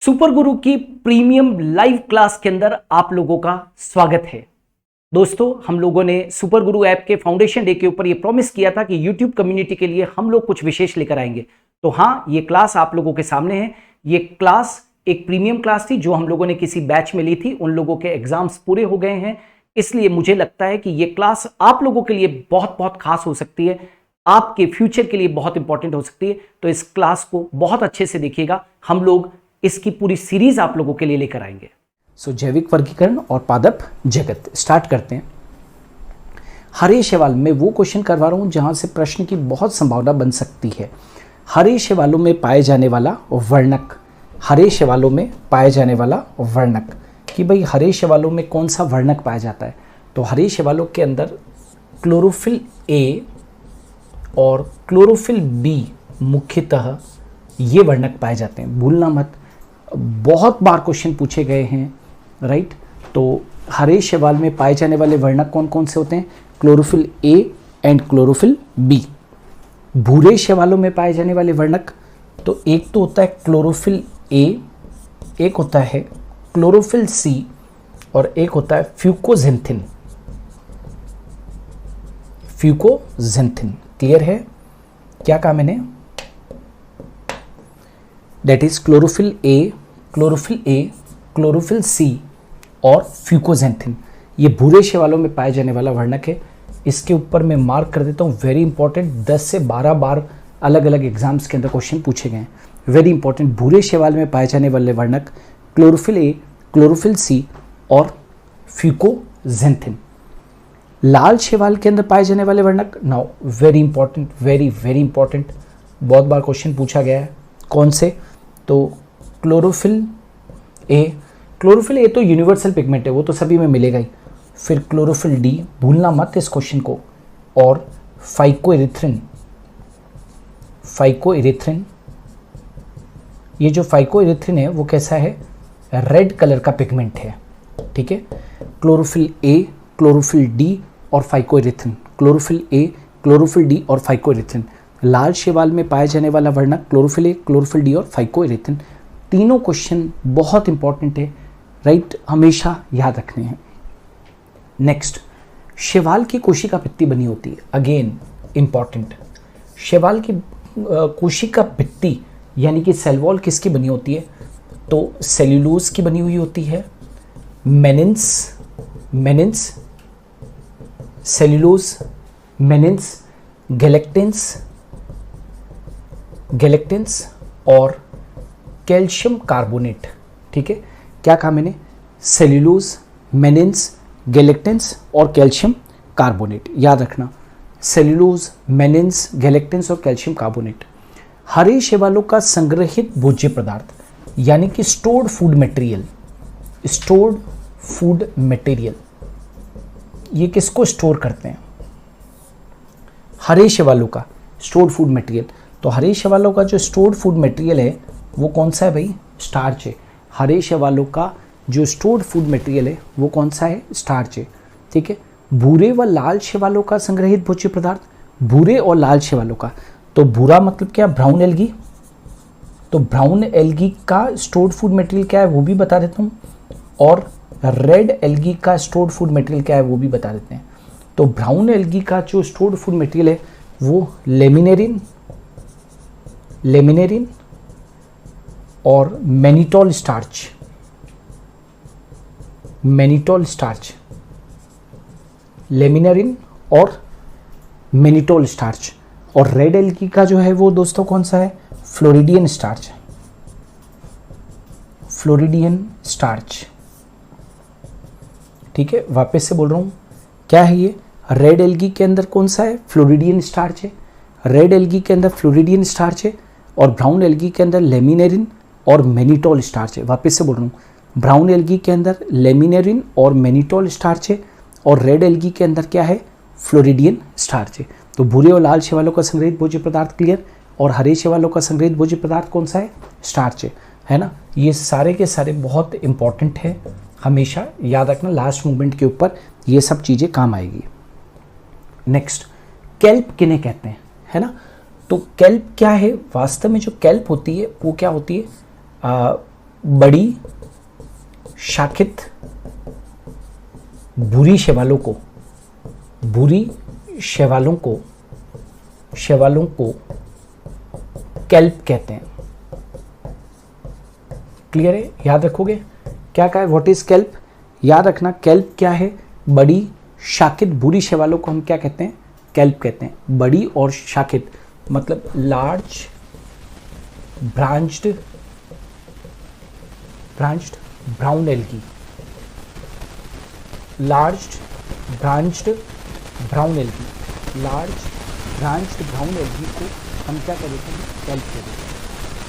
Super गुरु की premium live class के अंदर आप लोगों का स्वागत है। दोस्तों, हम लोगों ने सुपर गुरु ऐप के फाउंडेशन डे के ऊपर ये प्रॉमिस किया था कि यूट्यूब कम्युनिटी के लिए हम लोग कुछ विशेष लेकर आएंगे। तो हाँ, ये क्लास आप लोगों के सामने है। ये क्लास एक प्रीमियम क्लास थी जो हम लोगों ने किसी बैच में ली थी। उन लोगों के एग्जाम्स पूरे हो गए हैं, इसलिए मुझे लगता है कि ये क्लास आप लोगों के लिए बहुत बहुत खास हो सकती है, आपके फ्यूचर के लिए बहुत इंपॉर्टेंट हो सकती है। तो इस क्लास को बहुत अच्छे से देखिएगा। हम लोग इसकी पूरी सीरीज आप लोगों के लिए लेकर आएंगे। जैविक वर्गीकरण और पादप जगत स्टार्ट करते हैं। हरे शैवाल में वो क्वेश्चन करवा रहा हूं जहां से प्रश्न की बहुत संभावना बन सकती है। हरे शैवालों में पाए जाने वाला वर्णक, हरे शैवालों में पाए जाने वाला वर्णक, कि भाई हरे शैवालों में कौन सा वर्णक पाया जाता है। तो हरे शैवालों के अंदर क्लोरोफिल ए और क्लोरोफिल बी मुख्यतः ये वर्णक पाए जाते हैं। भूलना मत, बहुत बार क्वेश्चन पूछे गए हैं, राइट। तो हरे शैवाल में पाए जाने वाले वर्णक कौन कौन से होते हैं? Chlorophyll a and chlorophyll b. भूरे शैवालों में पाए जाने वाले वर्णक, तो एक तो होता है क्लोरोफिल ए, एक होता है क्लोरोफिल सी और एक होता है फ्यूकोजेंथिन। फ्यूकोजेंथिन क्लियर है? क्या कहा मैंने? That is chlorophyll a, chlorophyll c और फ्यूकोजेंथिन। ये भूरे शैवालों में पाए जाने वाला वर्णक है। इसके ऊपर मैं मार्क कर देता हूँ, वेरी इंपॉर्टेंट। 10 से 12 बार अलग अलग एग्जाम्स के अंदर क्वेश्चन पूछे गए हैं, वेरी इंपॉर्टेंट। भूरे शैवाल में पाए जाने वाले वर्णक क्लोरोफिल ए, क्लोरोफिल सी और फ्यूकोजेंथिन। लाल शैवाल के अंदर पाए जाने वाले वर्णक, now very important, very very important, बहुत बार क्वेश्चन पूछा गया है। कौन से? तो क्लोरोफिल ए तो यूनिवर्सल पिगमेंट है, वो तो सभी में मिलेगा ही। फिर क्लोरोफिल डी, भूलना मत इस क्वेश्चन को, और फाइकोएरिथ्रिन। ये जो फाइकोएरिथ्रिन है वो कैसा है? रेड कलर का पिगमेंट है, ठीक है। क्लोरोफिल ए, क्लोरोफिल डी और phycoerythrin, chlorophyll a, chlorophyll D और फाइकोएरिथ्रिन। लाल शैवाल में पाए जाने वाला वर्णक क्लोरोफिल ए, क्लोरोफिल डी और फाइकोएरिथ्रिन। तीनों क्वेश्चन बहुत इंपॉर्टेंट है, राइट, हमेशा याद रखने हैं। नेक्स्ट, शैवाल की कोशिका भित्ति बनी होती है, अगेन इंपॉर्टेंट। शैवाल की कोशिका भित्ति यानी कि सेल वॉल किसकी बनी होती है? तो सेल्यूलोज की बनी हुई होती है। मेनिन्स, सेल्यूलोज, मेनिन्स, गैलेक्टेंस और कैल्शियम कार्बोनेट, ठीक है। क्या कहा मैंने? सेल्यूलोज, मेनिन्स, गैलेक्टेंस और कैल्शियम कार्बोनेट, याद रखना। सेल्यूलोज, मेनिन्स, गैलेक्टेंस और कैल्शियम कार्बोनेट। हरे शैवालों का संग्रहित भोज्य पदार्थ यानी कि स्टोर्ड फूड मटेरियल, ये किसको स्टोर करते हैं? हरे शैवालों का स्टोर्ड फूड मटेरियल। तो हरे शैवालों का जो स्टोर्ड फूड मटेरियल है वो कौन सा है भाई? स्टार्च है। हरे शैवालों का जो स्टोर्ड फूड मटेरियल है वो कौन सा है? स्टार्च है, ठीक है। भूरे व लाल शैवालों का संग्रहित भोज्य पदार्थ, भूरे और लाल शैवालों का, तो भूरा मतलब क्या? Brown algae. तो ब्राउन एल्गी का स्टोर्ड फूड मटेरियल क्या है वो भी बता देता हूँ, और रेड एल्गी का स्टोर्ड फूड मटेरियल क्या है वो भी बता देते हैं। तो ब्राउन एल्गी का जो स्टोर्ड फूड मटेरियल है वो लेमिनेरिन और मैनिटोल स्टार्च, लेमिनेरिन और मैनिटोल स्टार्च। और रेड एल्गी का जो है वो दोस्तों कौन सा है? फ्लोरिडियन स्टार्च, ठीक है। वापस से बोल रहा हूँ, क्या है ये? रेड एल्गी के अंदर कौन सा है? फ्लोरिडियन स्टार्च है। रेड एल्गी के अंदर फ्लोरिडियन स्टार्च है और ब्राउन एल्गी के अंदर लेमिनेरिन और मैनिटोल स्टार्च है। वापस से बोल रहा हूँ, ब्राउन एल्गी के अंदर लेमिनेरिन और मैनिटोल स्टार्च है और रेड एल्गी के अंदर क्या है? फ्लोरिडियन स्टार्च है। तो भूरे और लाल शैवालों का संग्रहित भोज्य पदार्थ क्लियर, और हरे शैवालों का संग्रहित भोज्य पदार्थ कौन सा है? स्टार्च है ना। ये सारे के सारे बहुत इंपॉर्टेंट है, हमेशा याद रखना। लास्ट मूवमेंट के ऊपर ये सब चीज़ें काम आएगी। नेक्स्ट, कैल्प किन्हें कहते हैं, है ना। तो कैल्प क्या है? वास्तव में जो कैल्प होती है वो क्या होती है? बड़ी शाखित बुरी शैवालों को कैल्प कहते हैं। क्लियर है? याद रखोगे क्या कहा है, व्हाट इज कैल्प? याद रखना कैल्प क्या है, बड़ी शाखित बुरी शैवालों को हम क्या कहते हैं, कैल्प कहते हैं। बड़ी और शाखित मतलब large branched brown algae, large branched brown algae, large branched brown algae को हम क्या कहते हैं, कैल्प कहते हैं।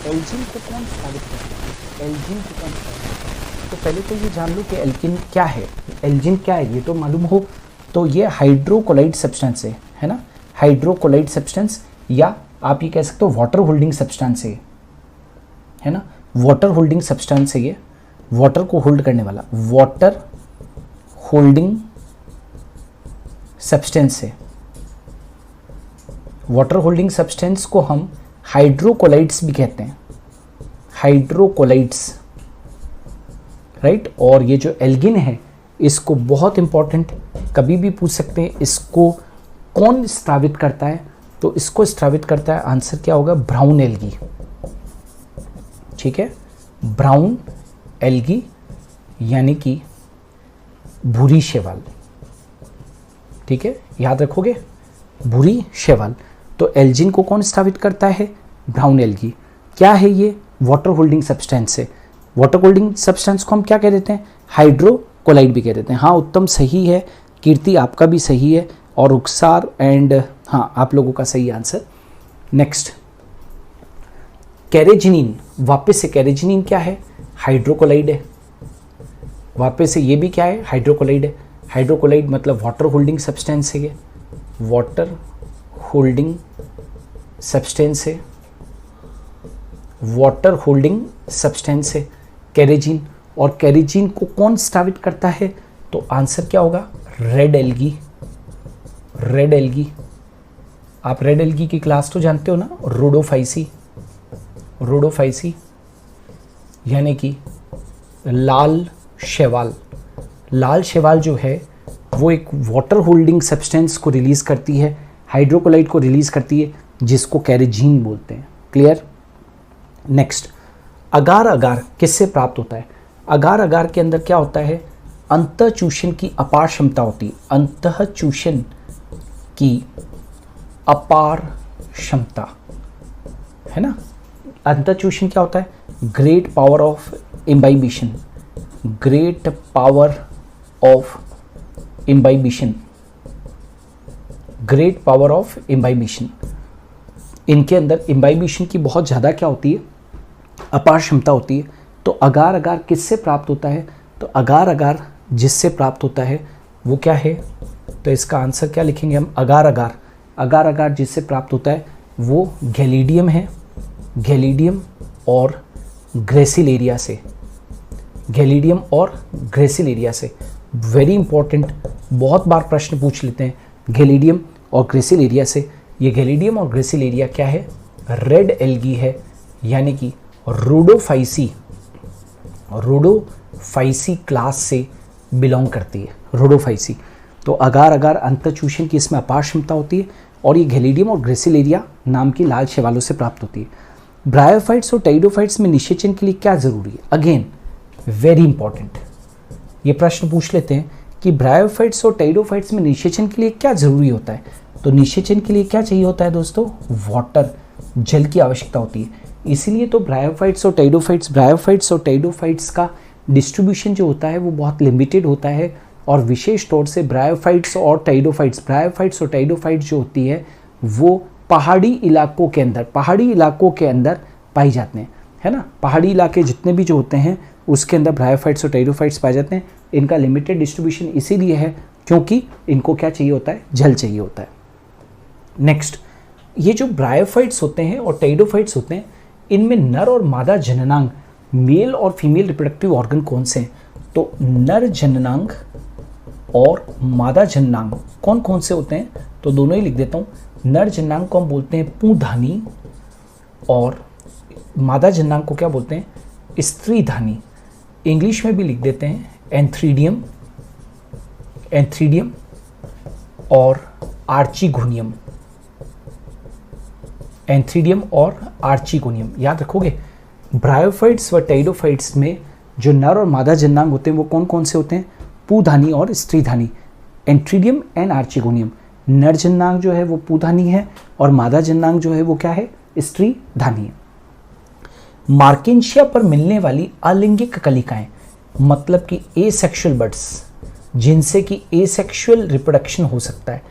एल्जिन को कौन स्थापित करता है, एल्जिन को कौन स्थापित करता है? तो पहले तो ये जान लो कि एल्किन क्या है, एल्जिन क्या है ये तो मालूम हो। तो ये हाइड्रोकोलाइड सब्सटेंस है ना, हाइड्रोकोलाइड सब्सटेंस, या आप ये कह सकते हो वाटर होल्डिंग सब्सटेंस है ना, वाटर होल्डिंग सब्सटेंस है ये, वाटर को होल्ड करने वाला, वाटर होल्डिंग सब्सटेंस है। वाटर होल्डिंग सब्सटेंस को हम हाइड्रोकोलाइड्स भी कहते हैं, हाइड्रोकोलाइड्स, राइट। और ये जो एल्गिन है इसको बहुत इंपॉर्टेंट कभी भी पूछ सकते हैं, इसको कौन स्रावित करता है? तो इसको स्रावित करता है, आंसर क्या होगा, ब्राउन एल्गी। ठीक है, ब्राउन एल्गी यानी कि भूरी शैवाल। ठीक है, याद रखोगे, भूरी शैवाल। तो एल्जिन को कौन स्रावित करता है, ब्राउन एल्गी। क्या है ये, वाटर होल्डिंग सब्सटेंस है। वाटर होल्डिंग सब्सटेंस को हम क्या कह देते हैं, हाइड्रोकोलाइड भी कह देते हैं। हाँ, उत्तम सही है, कीर्ति आपका भी सही है, और रुखसार एंड हाँ आप लोगों का सही आंसर। नेक्स्ट, कैरेजिनिन, वापस से कैरेजिनिन क्या है, हाइड्रोकोलाइड है। वापस से ये भी क्या है, हाइड्रोकोलाइड है। हाइड्रोकोलाइड मतलब वाटर होल्डिंग सब्सटेंस है, ये वाटर होल्डिंग सब्सटेंस है, वाटर होल्डिंग सब्सटेंस है कैरेजिन। और कैरेजिन को कौन स्रावित करता है? तो आंसर क्या होगा, रेड एल्गी। रेड एल्गी, आप रेड एल्गी की क्लास तो जानते हो ना, रोडोफाइसी। रोडोफाइसी यानी कि लाल शैवाल। लाल शैवाल जो है वो एक वाटर होल्डिंग सब्सटेंस को रिलीज करती है, हाइड्रोकोलाइड को रिलीज करती है, जिसको कैरेजीन बोलते हैं। क्लियर? नेक्स्ट, अगार अगार किससे प्राप्त होता है? अगार अगार के अंदर क्या होता है, अंतःचूषण की अपार क्षमता होती है। अंतःचूषण की अपार क्षमता है ना। अंतःचूषण क्या होता है, great power of imbibition, great power of imbibition, great power of imbibition. इनके अंदर इम्बाइबिशन की बहुत ज़्यादा क्या होती है, अपार क्षमता होती है। तो अगार अगार किससे प्राप्त होता है? तो अगार अगार जिससे प्राप्त होता है वो क्या है? तो इसका आंसर क्या लिखेंगे हम, अगार अगार। अगार अगार जिससे प्राप्त होता है वो गैलीडियम है, गैलीडियम और ग्रेसिलेरिया से, गैलीडियम और ग्रेसिलेरिया से। वेरी इंपॉर्टेंट, बहुत बार प्रश्न पूछ लेते हैं गैलीडियम और ग्रेसिलेरिया से। ये गैलीडियम और ग्रेसिलेरिया क्या है, रेड एल्गी है, यानी कि रोडोफाइसी, रोडोफाइसी क्लास से बिलोंग करती है, रोडोफाइसी। तो अगार अगार अंतःचूषण की इसमें अपार क्षमता होती है, और ये गैलीडियम और ग्रेसिलेरिया नाम की लाल शैवालों से प्राप्त होती है। ब्रायोफाइट्स और टेरिडोफाइट्स में निषेचन के लिए क्या जरूरी है? अगेन वेरी इंपॉर्टेंट, ये प्रश्न पूछ लेते हैं कि ब्रायोफाइट्स और टेरिडोफाइट्स में निषेचन के लिए क्या जरूरी होता है? तो निषेचन के लिए क्या चाहिए होता है दोस्तों, वाटर, जल की आवश्यकता होती है। इसीलिए तो ब्रायोफाइट्स और टेरिडोफाइट्स का डिस्ट्रीब्यूशन जो होता है वो बहुत लिमिटेड होता है, और विशेष तौर से ब्रायोफाइट्स और टेरिडोफाइट्स जो होती है वो पहाड़ी इलाकों के अंदर पाई जाते हैं, है ना। पहाड़ी इलाके जितने भी जो होते हैं उसके अंदर ब्रायोफाइट्स और टेरिडोफाइट्स पाए जाते हैं। इनका लिमिटेड डिस्ट्रीब्यूशन इसीलिए है क्योंकि इनको क्या चाहिए होता है, जल चाहिए होता है। नेक्स्ट, ये जो ब्रायोफाइट्स होते हैं और टेरिडोफाइट्स होते हैं, इनमें नर और मादा जननांग, मेल और फीमेल रिप्रोडक्टिव ऑर्गन कौन से हैं? तो नर जननांग और मादा जननांग कौन कौन से होते हैं? तो दोनों ही लिख देता हूँ। नर जननांग को हम बोलते हैं पुंधानी, और मादा जननांग को क्या बोलते हैं, स्त्रीधानी, इंग्लिश में भी लिख देते हैं एंथ्रीडियम, एंथ्रीडियम और आर्चिगोनियम, एंथ्रीडियम और आर्चिगोनियम। याद रखोगे, ब्रायोफाइट्स व टेरिडोफाइट्स में जो नर और मादा जननांग होते हैं वो कौन कौन से होते हैं? पूधानी और स्त्रीधानी, एंथ्रीडियम एंड आर्चिगोनियम। नर जननांग जो है वो पूधानी है और मादा जननांग जो है वो क्या है? स्त्रीधानी है। मार्केंशिया पर मिलने वाली अलिंगिक कलिकाएं, मतलब कि एसेक्सुअल बर्ड्स, जिनसे कि एसेक्सुअल रिप्रोडक्शन हो सकता है।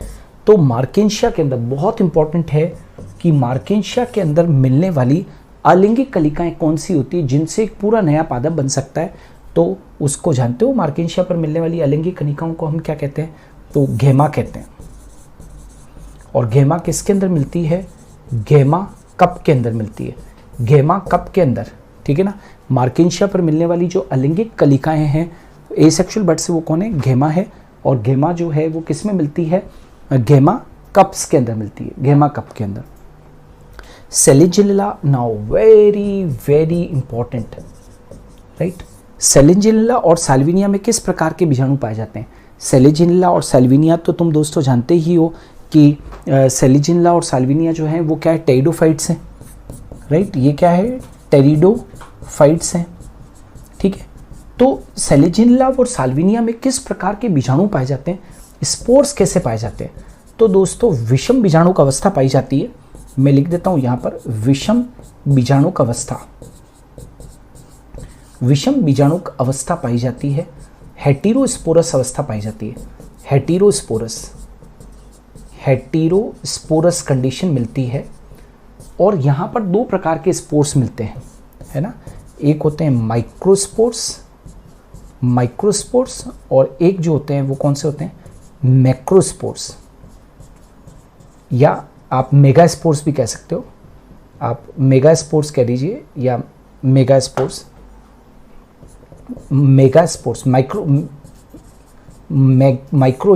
तो मार्केंशिया के अंदर बहुत इंपॉर्टेंट है कि मार्केंशिया के अंदर मिलने वाली अलिंगिक कलिकाएं कौन सी होती है जिनसे एक पूरा नया पादप बन सकता है। तो उसको जानते हो, मार्केंशिया पर मिलने वाली अलिंगिक कलिकाओं को हम क्या कहते हैं? तो गेमा कहते हैं। और गेमा किसके अंदर मिलती है? गेमा कप के अंदर मिलती है, गेमा कप के अंदर, ठीक है ना। मार्केंशिया पर मिलने वाली जो अलिंगिक कलिकाएं हैं एसेक्सुअल बर्ड से, वो कौन है? गेमा है। और गेमा जो है वो किस में मिलती है? गेमा कप्स के अंदर मिलती है, गेमा कप के अंदर। Selaginella, now very very important, right. Selaginella और साल्विनिया में किस प्रकार के बीजाणु पाए जाते हैं? सेलिजिनिला और साल्विनिया तो तुम दोस्तों जानते ही हो कि सेलिजिनिला और साल्विनिया जो है वो क्या है? टेरिडोफाइट्स हैं, राइट। ये क्या है? टेरिडोफाइट्स हैं, ठीक है। तो सेलिजिनिला और साल्विनिया में किस प्रकार के बीजाणु पाए जाते हैं? स्पोर्स कैसे पाए जाते हैं? तो दोस्तों विषम बीजाणुक अवस्था पाई जाती है। मैं लिख देता हूं यहां पर, विषम बीजाणुक अवस्था, विषम बीजाणुक अवस्था पाई जाती है। हेटेरोस्पोरस अवस्था पाई जाती है, हेटेरोस्पोरस, हेटेरोस्पोरस कंडीशन मिलती है। और यहाँ पर दो प्रकार के स्पोर्स मिलते हैं, है ना। एक होते हैं माइक्रोस्पोर्स, माइक्रोस्पोर्स, और एक जो होते हैं वो कौन से होते हैं? मैक्रोस्पोर्स, या आप मेगास्पोर्स भी कह सकते हो। आप मेगास्पोर्स कह दीजिए या मेगास्पोर्स, मेगास्पोर्स, माइक्रो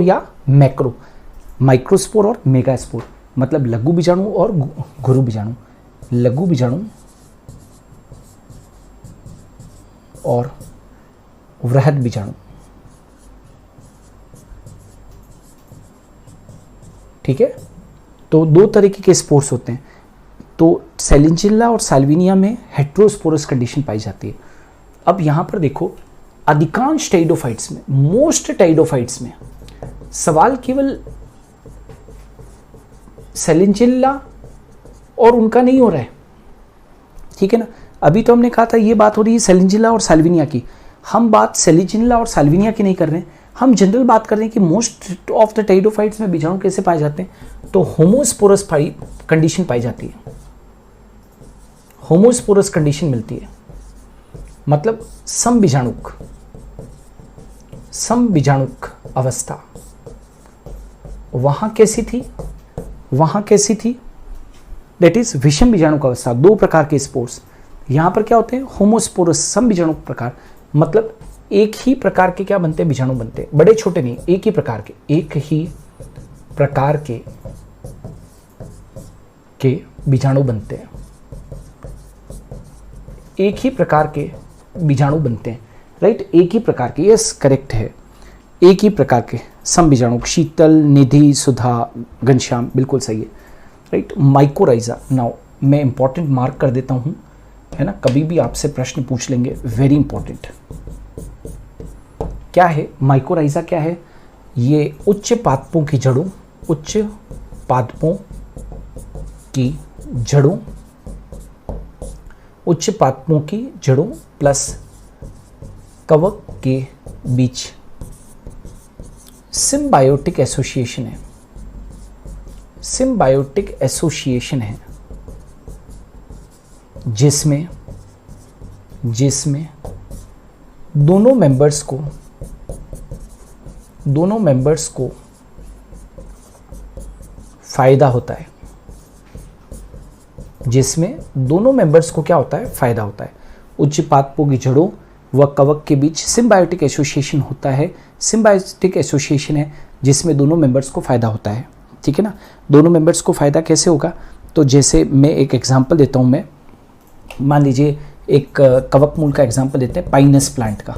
या मैक्रो, माइक्रोस्पोर और मेगास्पोर, मतलब लघु बीजाणु और गुरु बीजाणु, लघु बीजाणु और वृहद बीजाणु, ठीक है। तो दो तरीके के स्पोर्स होते हैं। तो सेलिजिनिला और साल्विनिया में हेटेरोस्पोरस कंडीशन पाई जाती है। अब यहां पर देखो, अधिकांश टेरिडोफाइट्स में, मोस्ट टेरिडोफाइट्स में सवाल केवल सेलिजिनिला और उनका नहीं हो रहा है, ठीक है ना। अभी तो हमने कहा था ये बात हो रही है सेलिजिनिला और साल्विनिया की, हम बात सेलिजिनिला और साल्विनिया की नहीं कर रहे हैं, हम जनरल बात कर रहे हैं कि मोस्ट ऑफ द टेरिडोफाइट्स में बीजाणु कैसे पाए जाते हैं? तो होमोस्पोरस कंडीशन पाई जाती है, होमोस्पोरस कंडीशन मिलती है, मतलब समबीजाणुक, समबीजाणुक अवस्था। वहां कैसी थी? वहां कैसी थी? दैट इज विषम बीजाणुक अवस्था। दो प्रकार के स्पोर्स यहां पर क्या होते हैं? होमोस्पोरस, समबीजाणुक प्रकार, मतलब एक ही प्रकार के क्या बनते हैं? बीजाणु बनते हैं, बड़े छोटे नहीं, एक ही प्रकार के, एक ही प्रकार के बीजाणु बनते हैं, एक ही प्रकार के बीजाणु बनते हैं, राइट। एक ही प्रकार के, यस करेक्ट है, एक ही प्रकार के समबीजाणु, शीतल, निधि, सुधा, घनश्याम, बिल्कुल सही है, राइट। माइकोराइजा, नाउ मैं इंपॉर्टेंट मार्क कर देता हूं, है ना, कभी भी आपसे प्रश्न पूछ लेंगे, वेरी इंपॉर्टेंट। क्या है माइकोराइजा? क्या है? ये उच्च पादपों की जड़ों, उच्च पादपों की जड़ों, उच्च पादपों की जड़ों प्लस कवक के बीच सिम्बायोटिक एसोसिएशन है, सिम्बायोटिक एसोसिएशन है, जिसमें दोनों मेंबर्स को फायदा होता है, जिसमें दोनों मेंबर्स को क्या होता है? फायदा होता है। उच्च पादपों की जड़ों व कवक के बीच सिम्बायोटिक एसोसिएशन होता है, सिम्बायोटिक एसोसिएशन है जिसमें दोनों मेंबर्स को फायदा होता है, ठीक है ना। दोनों मेंबर्स को फायदा कैसे होगा? तो जैसे मैं एक एग्जांपल देता हूं, मैं मान लीजिए एक कवक मूल का एग्जाम्पल देते हैं, पाइनस प्लांट का,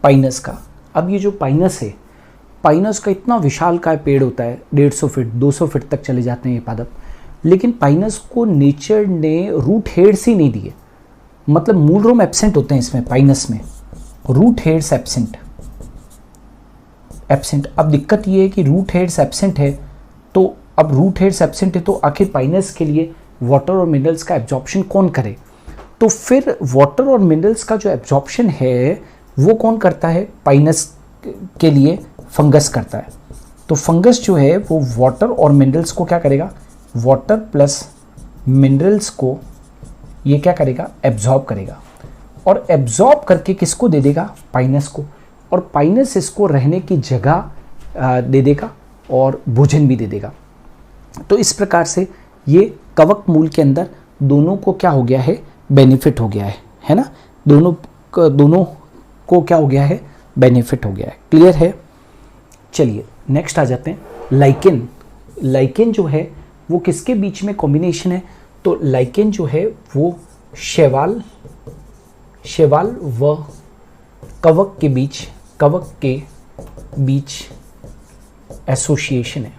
पाइनस का। अब ये जो पाइनस है, पाइनस का इतना विशाल का पेड़ होता है, 150 फीट 200 फीट तक चले जाते हैं ये पादप, लेकिन पाइनस को नेचर ने रूट हेड्स ही नहीं दिए, मतलब मूल रोम एब्सेंट होते हैं इसमें, पाइनस में रूट हेड्स एब्सेंट। अब दिक्कत ये है कि रूट हेड्स एब्सेंट है, तो अब रूट हेड्स एब्सेंट है तो आखिर पाइनस के लिए वाटर और मिनरल्स का एब्जॉर्प्शन कौन करे? तो फिर वाटर और मिनरल्स का जो एब्जॉर्प्शन है वो कौन करता है? पाइनस के लिए फंगस करता है। तो फंगस जो है वो वाटर और मिनरल्स को क्या करेगा? वाटर प्लस मिनरल्स को ये क्या करेगा? एब्जॉर्ब करेगा, और एब्जॉर्ब करके किसको दे देगा? पाइनस को, और पाइनस इसको रहने की जगह दे देगा और भोजन भी दे देगा। तो इस प्रकार से ये कवक मूल के अंदर दोनों को क्या हो गया है? बेनिफिट हो गया है ना? दोनों को क्या हो गया है? बेनिफिट हो गया है। क्लियर है? चलिए नेक्स्ट आ जाते हैं। लाइकेन। लाइकेन जो है वो किसके बीच में कॉम्बिनेशन है? तो लाइकेन जो है वो शैवाल व कवक के बीच एसोसिएशन है,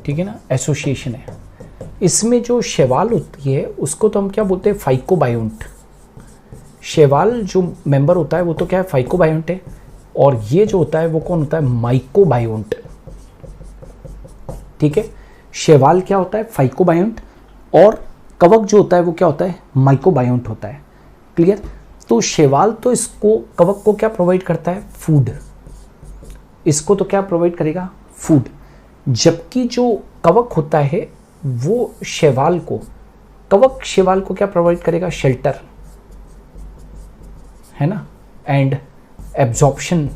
ठीक है ना? एसोसिएशन है। इसमें जो शैवाल होती है उसको तो हम क्या बोलते हैं? फाइकोबायोंट। शैवाल जो मेंबर होता है वो तो क्या है? फाइकोबायोंट है, और ये जो होता है वो कौन होता है? माइकोबायोंट। ठीक है, शैवाल क्या होता है? फाइकोबायोंट, और कवक जो होता है वो क्या होता है? माइकोबायोंट होता है। क्लियर? तो शैवाल तो इसको, कवक को क्या प्रोवाइड करता है? फूड। इसको तो क्या प्रोवाइड करेगा? फूड। जबकि जो कवक होता है वो शैवाल को क्या प्रोवाइड करेगा? शेल्टर, है ना, एंड एब्जॉर्प्शन।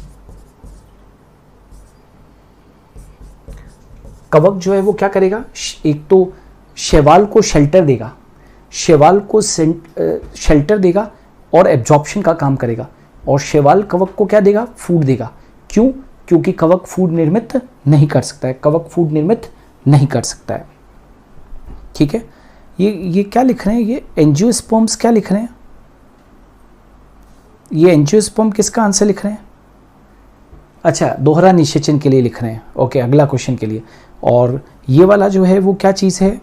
कवक जो है वो क्या करेगा? एक तो शैवाल को शेल्टर देगा, शेल्टर देगा और एब्जॉर्प्शन का काम करेगा, और शैवाल कवक को क्या देगा? फूड देगा। क्यों? क्योंकि कवक फूड निर्मित नहीं कर सकता है, ठीक है। ये क्या लिख रहे हैं? ये एंजियोस्पर्म्स क्या लिख रहे हैं? ये एंजियोस्पर्म किसका आंसर लिख रहे हैं? अच्छा, दोहरा निषेचन के लिए लिख रहे हैं। ओके, अगला क्वेश्चन के लिए। और ये वाला जो है वो क्या चीज़ है?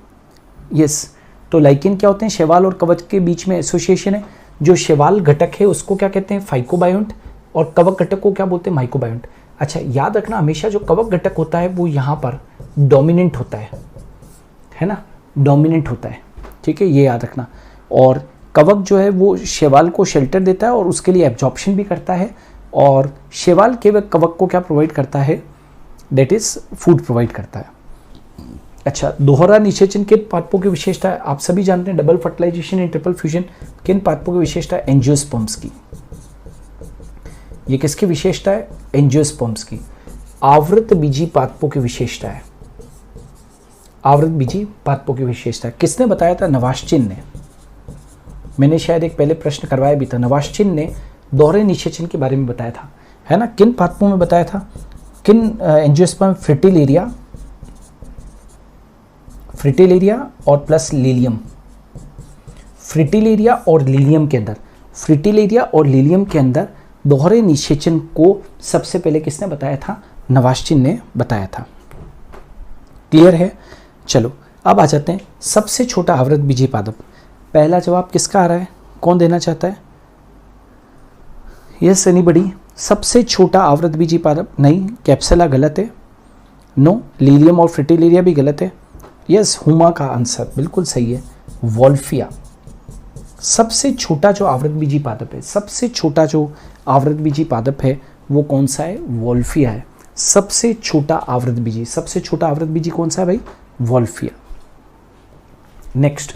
यस, तो लाइकेन क्या होते हैं? शैवाल और कवक के बीच में एसोसिएशन है। जो शैवाल घटक है उसको क्या कहते हैं? फाइकोबायोंट, और कवक घटक को क्या बोलते हैं? माइकोबायोंट। अच्छा, याद रखना हमेशा जो कवक घटक होता है वो यहाँ पर डोमिनेंट होता है ना? डोमिनेंट होता है, ठीक है, ये याद रखना। और कवक जो है वो शैवाल को शेल्टर देता है और उसके लिए एब्जॉर्प्शन भी करता है, और शैवाल केवल कवक को क्या प्रोवाइड करता है? दैट इज फूड प्रोवाइड करता है। अच्छा, दोहरा निषेचन किन पादपों की विशेषता है? आप सभी जानते हैं, double fertilization and triple fusion किन पादपों की विशेषता है? एंजियोस्पर्म्स की। ये किसकी विशेषता है? एंजियोस्पर्म्स की। आवृत बीजी पादपों की विशेषता है, आवृत बीजी पादपों की विशेषता किसने बताया था? नवाश्चिन ने। मैंने शायद एक पहले प्रश्न करवाया भी था, नवाश्चिन ने दोहरे निषेचन के बारे में बताया था, है ना? किन पादपों में बताया था? किन एंजियोस्पर्म? फ्रिटिलेरिया और प्लस लीलियम। फ्रिटिलेरिया और लीलियम के अंदर दोहरे निषेचन को सबसे पहले किसने बताया था? नवाश्चिन ने बताया था। क्लियर है? चलो अब आ जाते हैं सबसे छोटा आवृत बीजी पादप। पहला जवाब किसका आ रहा है? कौन देना चाहता है? Yes anybody? सबसे छोटा आवृत बीजी पादप? नहीं, कैप्सुला गलत है। नो, लीलियम और फ्रिटिलेरिया भी गलत है। यस, हुमा का आंसर बिल्कुल सही है, वॉल्फिया। सबसे छोटा जो आवृत बीजी पादप है, सबसे छोटा जो आवृत बीजी पादप है वो कौन सा है? वॉल्फिया है। सबसे छोटा आवृत बीजी कौन सा है भाई? वॉल्फिया। नेक्स्ट,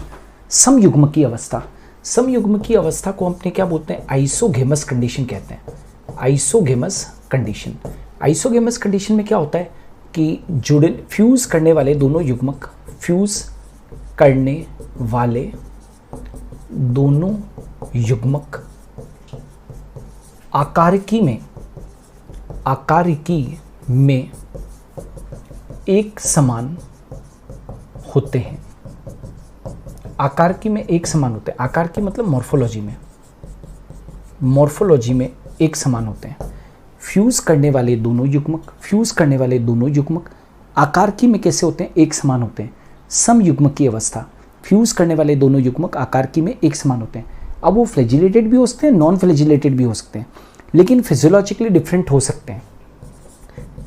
समयुग्मकी अवस्था। समयुग्मकी अवस्था को अपने क्या बोलते हैं? आइसोगेमस कंडीशन कहते हैं। आइसोगेमस कंडीशन में क्या होता है कि फ्यूज करने वाले दोनों युग्मक आकारिकी में एक समान होते हैं। आकार की में एक समान होते हैं। आकार की मतलब मॉर्फोलॉजी में एक समान होते हैं। फ्यूज करने वाले दोनों युग्मक आकार की में कैसे होते हैं? एक समान होते हैं। सम युग्मक की अवस्था, फ्यूज करने वाले दोनों युग्मक आकार की में एक समान होते हैं। अब वो फ्लैजिलेटेड भी हो सकते हैं, नॉन फ्लैजिलेटेड भी हो सकते हैं, लेकिन फिजियोलॉजिकली डिफरेंट हो सकते हैं।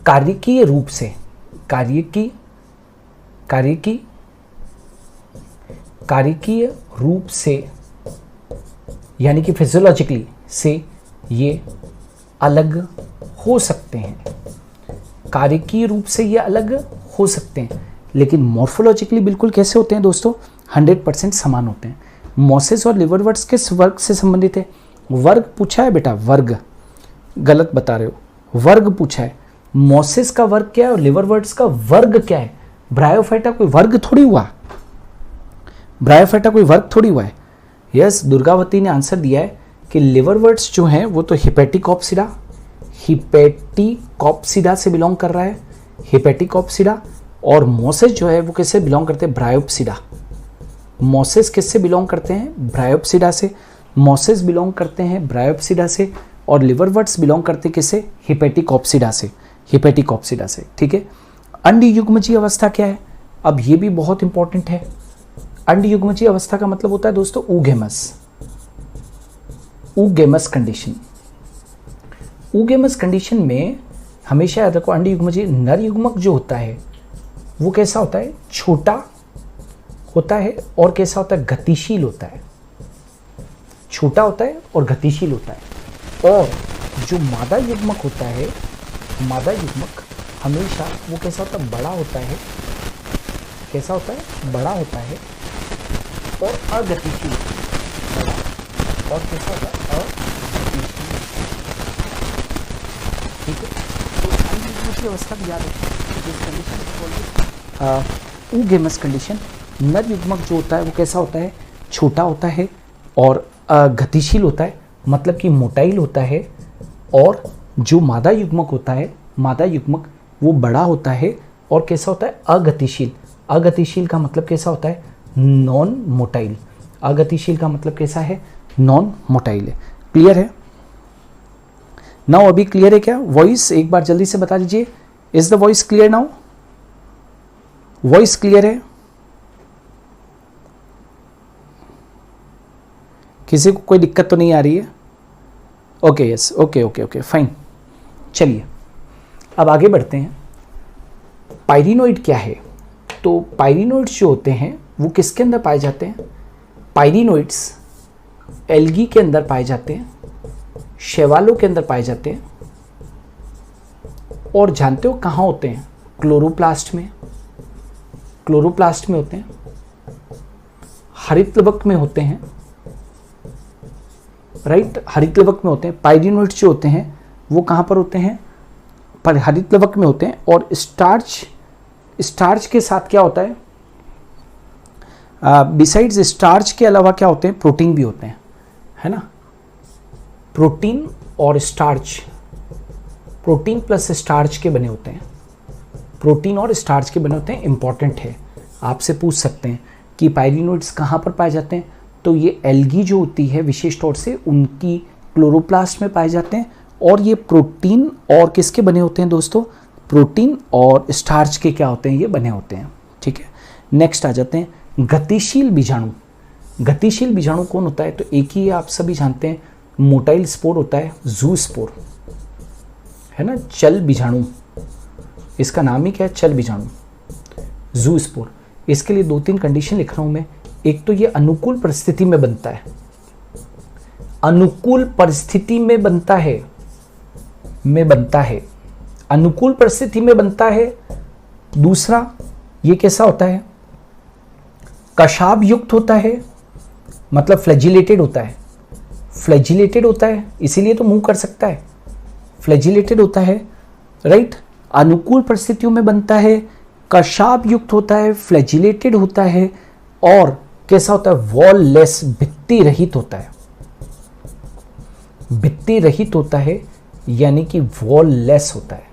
कार्यकीय रूप से यानी कि फिजियोलॉजिकली से ये अलग हो सकते हैं। कार्यकीय रूप से ये अलग हो सकते हैं, लेकिन मॉर्फोलॉजिकली बिल्कुल कैसे होते हैं दोस्तों? 100% समान होते हैं। मोसेस और लिवरवर्ट्स किस वर्ग से संबंधित है? वर्ग पूछा है बेटा, वर्ग गलत बता रहे हो। वर्ग पूछा है। मोसेस का वर्ग क्या है और लिवरवर्ट्स का वर्ग क्या है? ब्रायोफाइटा कोई वर्ग थोड़ी हुआ, है। यस, दुर्गावती ने आंसर दिया है कि लिवरवर्ट्स जो हैं वो तो हिपेटिकॉप्सिडा से बिलोंग कर रहा है, हिपेटिकॉप्सिडा। और मोसेस जो है वो किससे बिलोंग करते हैं? ब्रायोप्सिडा। मोसेस किससे बिलोंग करते हैं? ब्रायोप्सिडा से। मोसेस बिलोंग करते हैं ब्रायोप्सिडा से और लिवरवर्ट्स बिलोंग करते हैं किससे? हिपेटिकॉप्सिडा से। ठीक है। अंडयुग्मजीय अवस्था क्या है? अब ये भी बहुत इंपॉर्टेंट है। अंडयुग्मजीय अवस्था का मतलब होता है दोस्तों ऊगेमस कंडीशन में हमेशा याद रखो, अंडयुग्मजीय नर युग्मक जो होता है वो कैसा होता है? छोटा होता है और कैसा होता है? गतिशील होता है। छोटा होता है और गतिशील होता है। और जो मादा युग्मक होता है, हमेशा वो कैसा होता है? बड़ा होता है। और अगतिशील। और कैसा होता है? अगतिशील। ठीक है। तो अंडयुग्मजीय अवस्था भी याद रखना। ऊगेमस कंडीशन, नर युग्मक जो होता है वो कैसा होता है? छोटा होता है और गतिशील होता है, मतलब कि मोटाइल होता है। और जो मादा युग्मक होता है, वो बड़ा होता है और कैसा होता है? अगतिशील का मतलब कैसा होता है? Non motile. अगतिशील का मतलब कैसा है? नॉन मोटाइल है। क्लियर है? नाउ अभी क्लियर है क्या? वॉइस एक बार जल्दी से बता दीजिए। Is the voice clear now? Voice clear है? किसी को कोई दिक्कत तो नहीं आ रही है? Okay, yes, okay, fine. चलिए अब आगे बढ़ते हैं। पायरिनोइड क्या है? तो पायरिनोइड्स जो होते हैं वो किसके अंदर पाए जाते हैं? पायरिनोइड्स एल्गी के अंदर पाए जाते हैं, शैवालों के अंदर पाए जाते हैं। और जानते हो कहाँ होते हैं? क्लोरोप्लास्ट में होते हैं, हरितलवक में होते हैं, राइट, हरितलवक में होते हैं। पायरिनोइड्स जो होते हैं वो कहाँ पर होते हैं? पर हरितलवक में होते हैं। और स्टार्च के साथ क्या होता है? बिसाइड्स स्टार्च के अलावा क्या होते हैं? प्रोटीन भी होते हैं, है ना। प्रोटीन और स्टार्च, प्रोटीन प्लस स्टार्च के बने होते हैं। इंपॉर्टेंट है, आपसे पूछ सकते हैं कि पायरिनोइड्स कहाँ पर पाए जाते हैं? तो ये एल्गी जो होती है विशेष तौर से उनकी क्लोरोप्लास्ट में पाए जाते हैं। और ये प्रोटीन और किसके बने होते हैं दोस्तों? प्रोटीन और स्टार्च के क्या होते हैं? ये बने होते हैं। ठीक है। नेक्स्ट आ जाते हैं गतिशील बीजाणु। गतिशील बीजाणु कौन होता है? तो एक ही आप सभी जानते हैं, मोटाइल स्पोर होता है, जू स्पोर, है ना, चल बीजाणु। इसका नाम ही क्या है? चल बीजाणु, जू स्पोर। इसके लिए 2-3 कंडीशन लिख रहा हूं मैं। एक तो ये अनुकूल परिस्थिति में बनता है, अनुकूल परिस्थिति में बनता है, अनुकूल परिस्थिति में बनता है। दूसरा, ये कैसा होता है? कशाभ युक्त होता है, मतलब फ्लैजिलेटेड होता है, इसीलिए तो मूव कर सकता है, फ्लैजिलेटेड होता है, राइट। अनुकूल परिस्थितियों में बनता है, कशाभ युक्त होता है, फ्लैजिलेटेड होता है और कैसा होता है? वॉल लेस, भित्ति रहित होता है, यानी कि वॉल लेस होता है।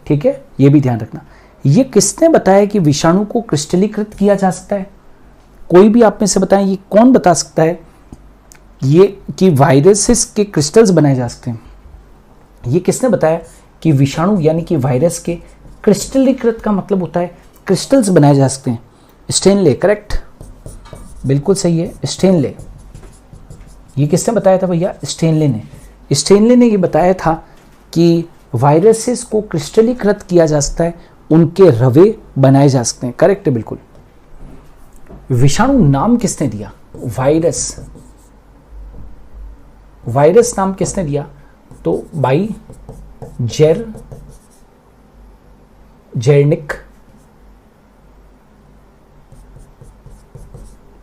ठीक है, ये भी ध्यान रखना। ये किसने बताया कि विषाणु को क्रिस्टलीकृत किया जा सकता है? कोई भी आप में से बताएं, ये कौन बता सकता है ये कि वायरसेस के क्रिस्टल्स बनाए जा सकते हैं? ये किसने बताया कि विषाणु यानी कि वायरस के क्रिस्टलीकृत का मतलब होता है क्रिस्टल्स बनाए जा सकते हैं? स्टेनले, करेक्ट, बिल्कुल सही है, स्टेनले। ये किसने बताया था भैया? स्टेनले ने। स्टेनले ने ये बताया था कि वायरसेस को क्रिस्टलीकृत किया जा सकता है, उनके रवे बनाए जा सकते हैं, करेक्ट है बिल्कुल। विषाणु नाम किसने दिया? वायरस, वायरस नाम किसने दिया? तो बाई जेरनिक,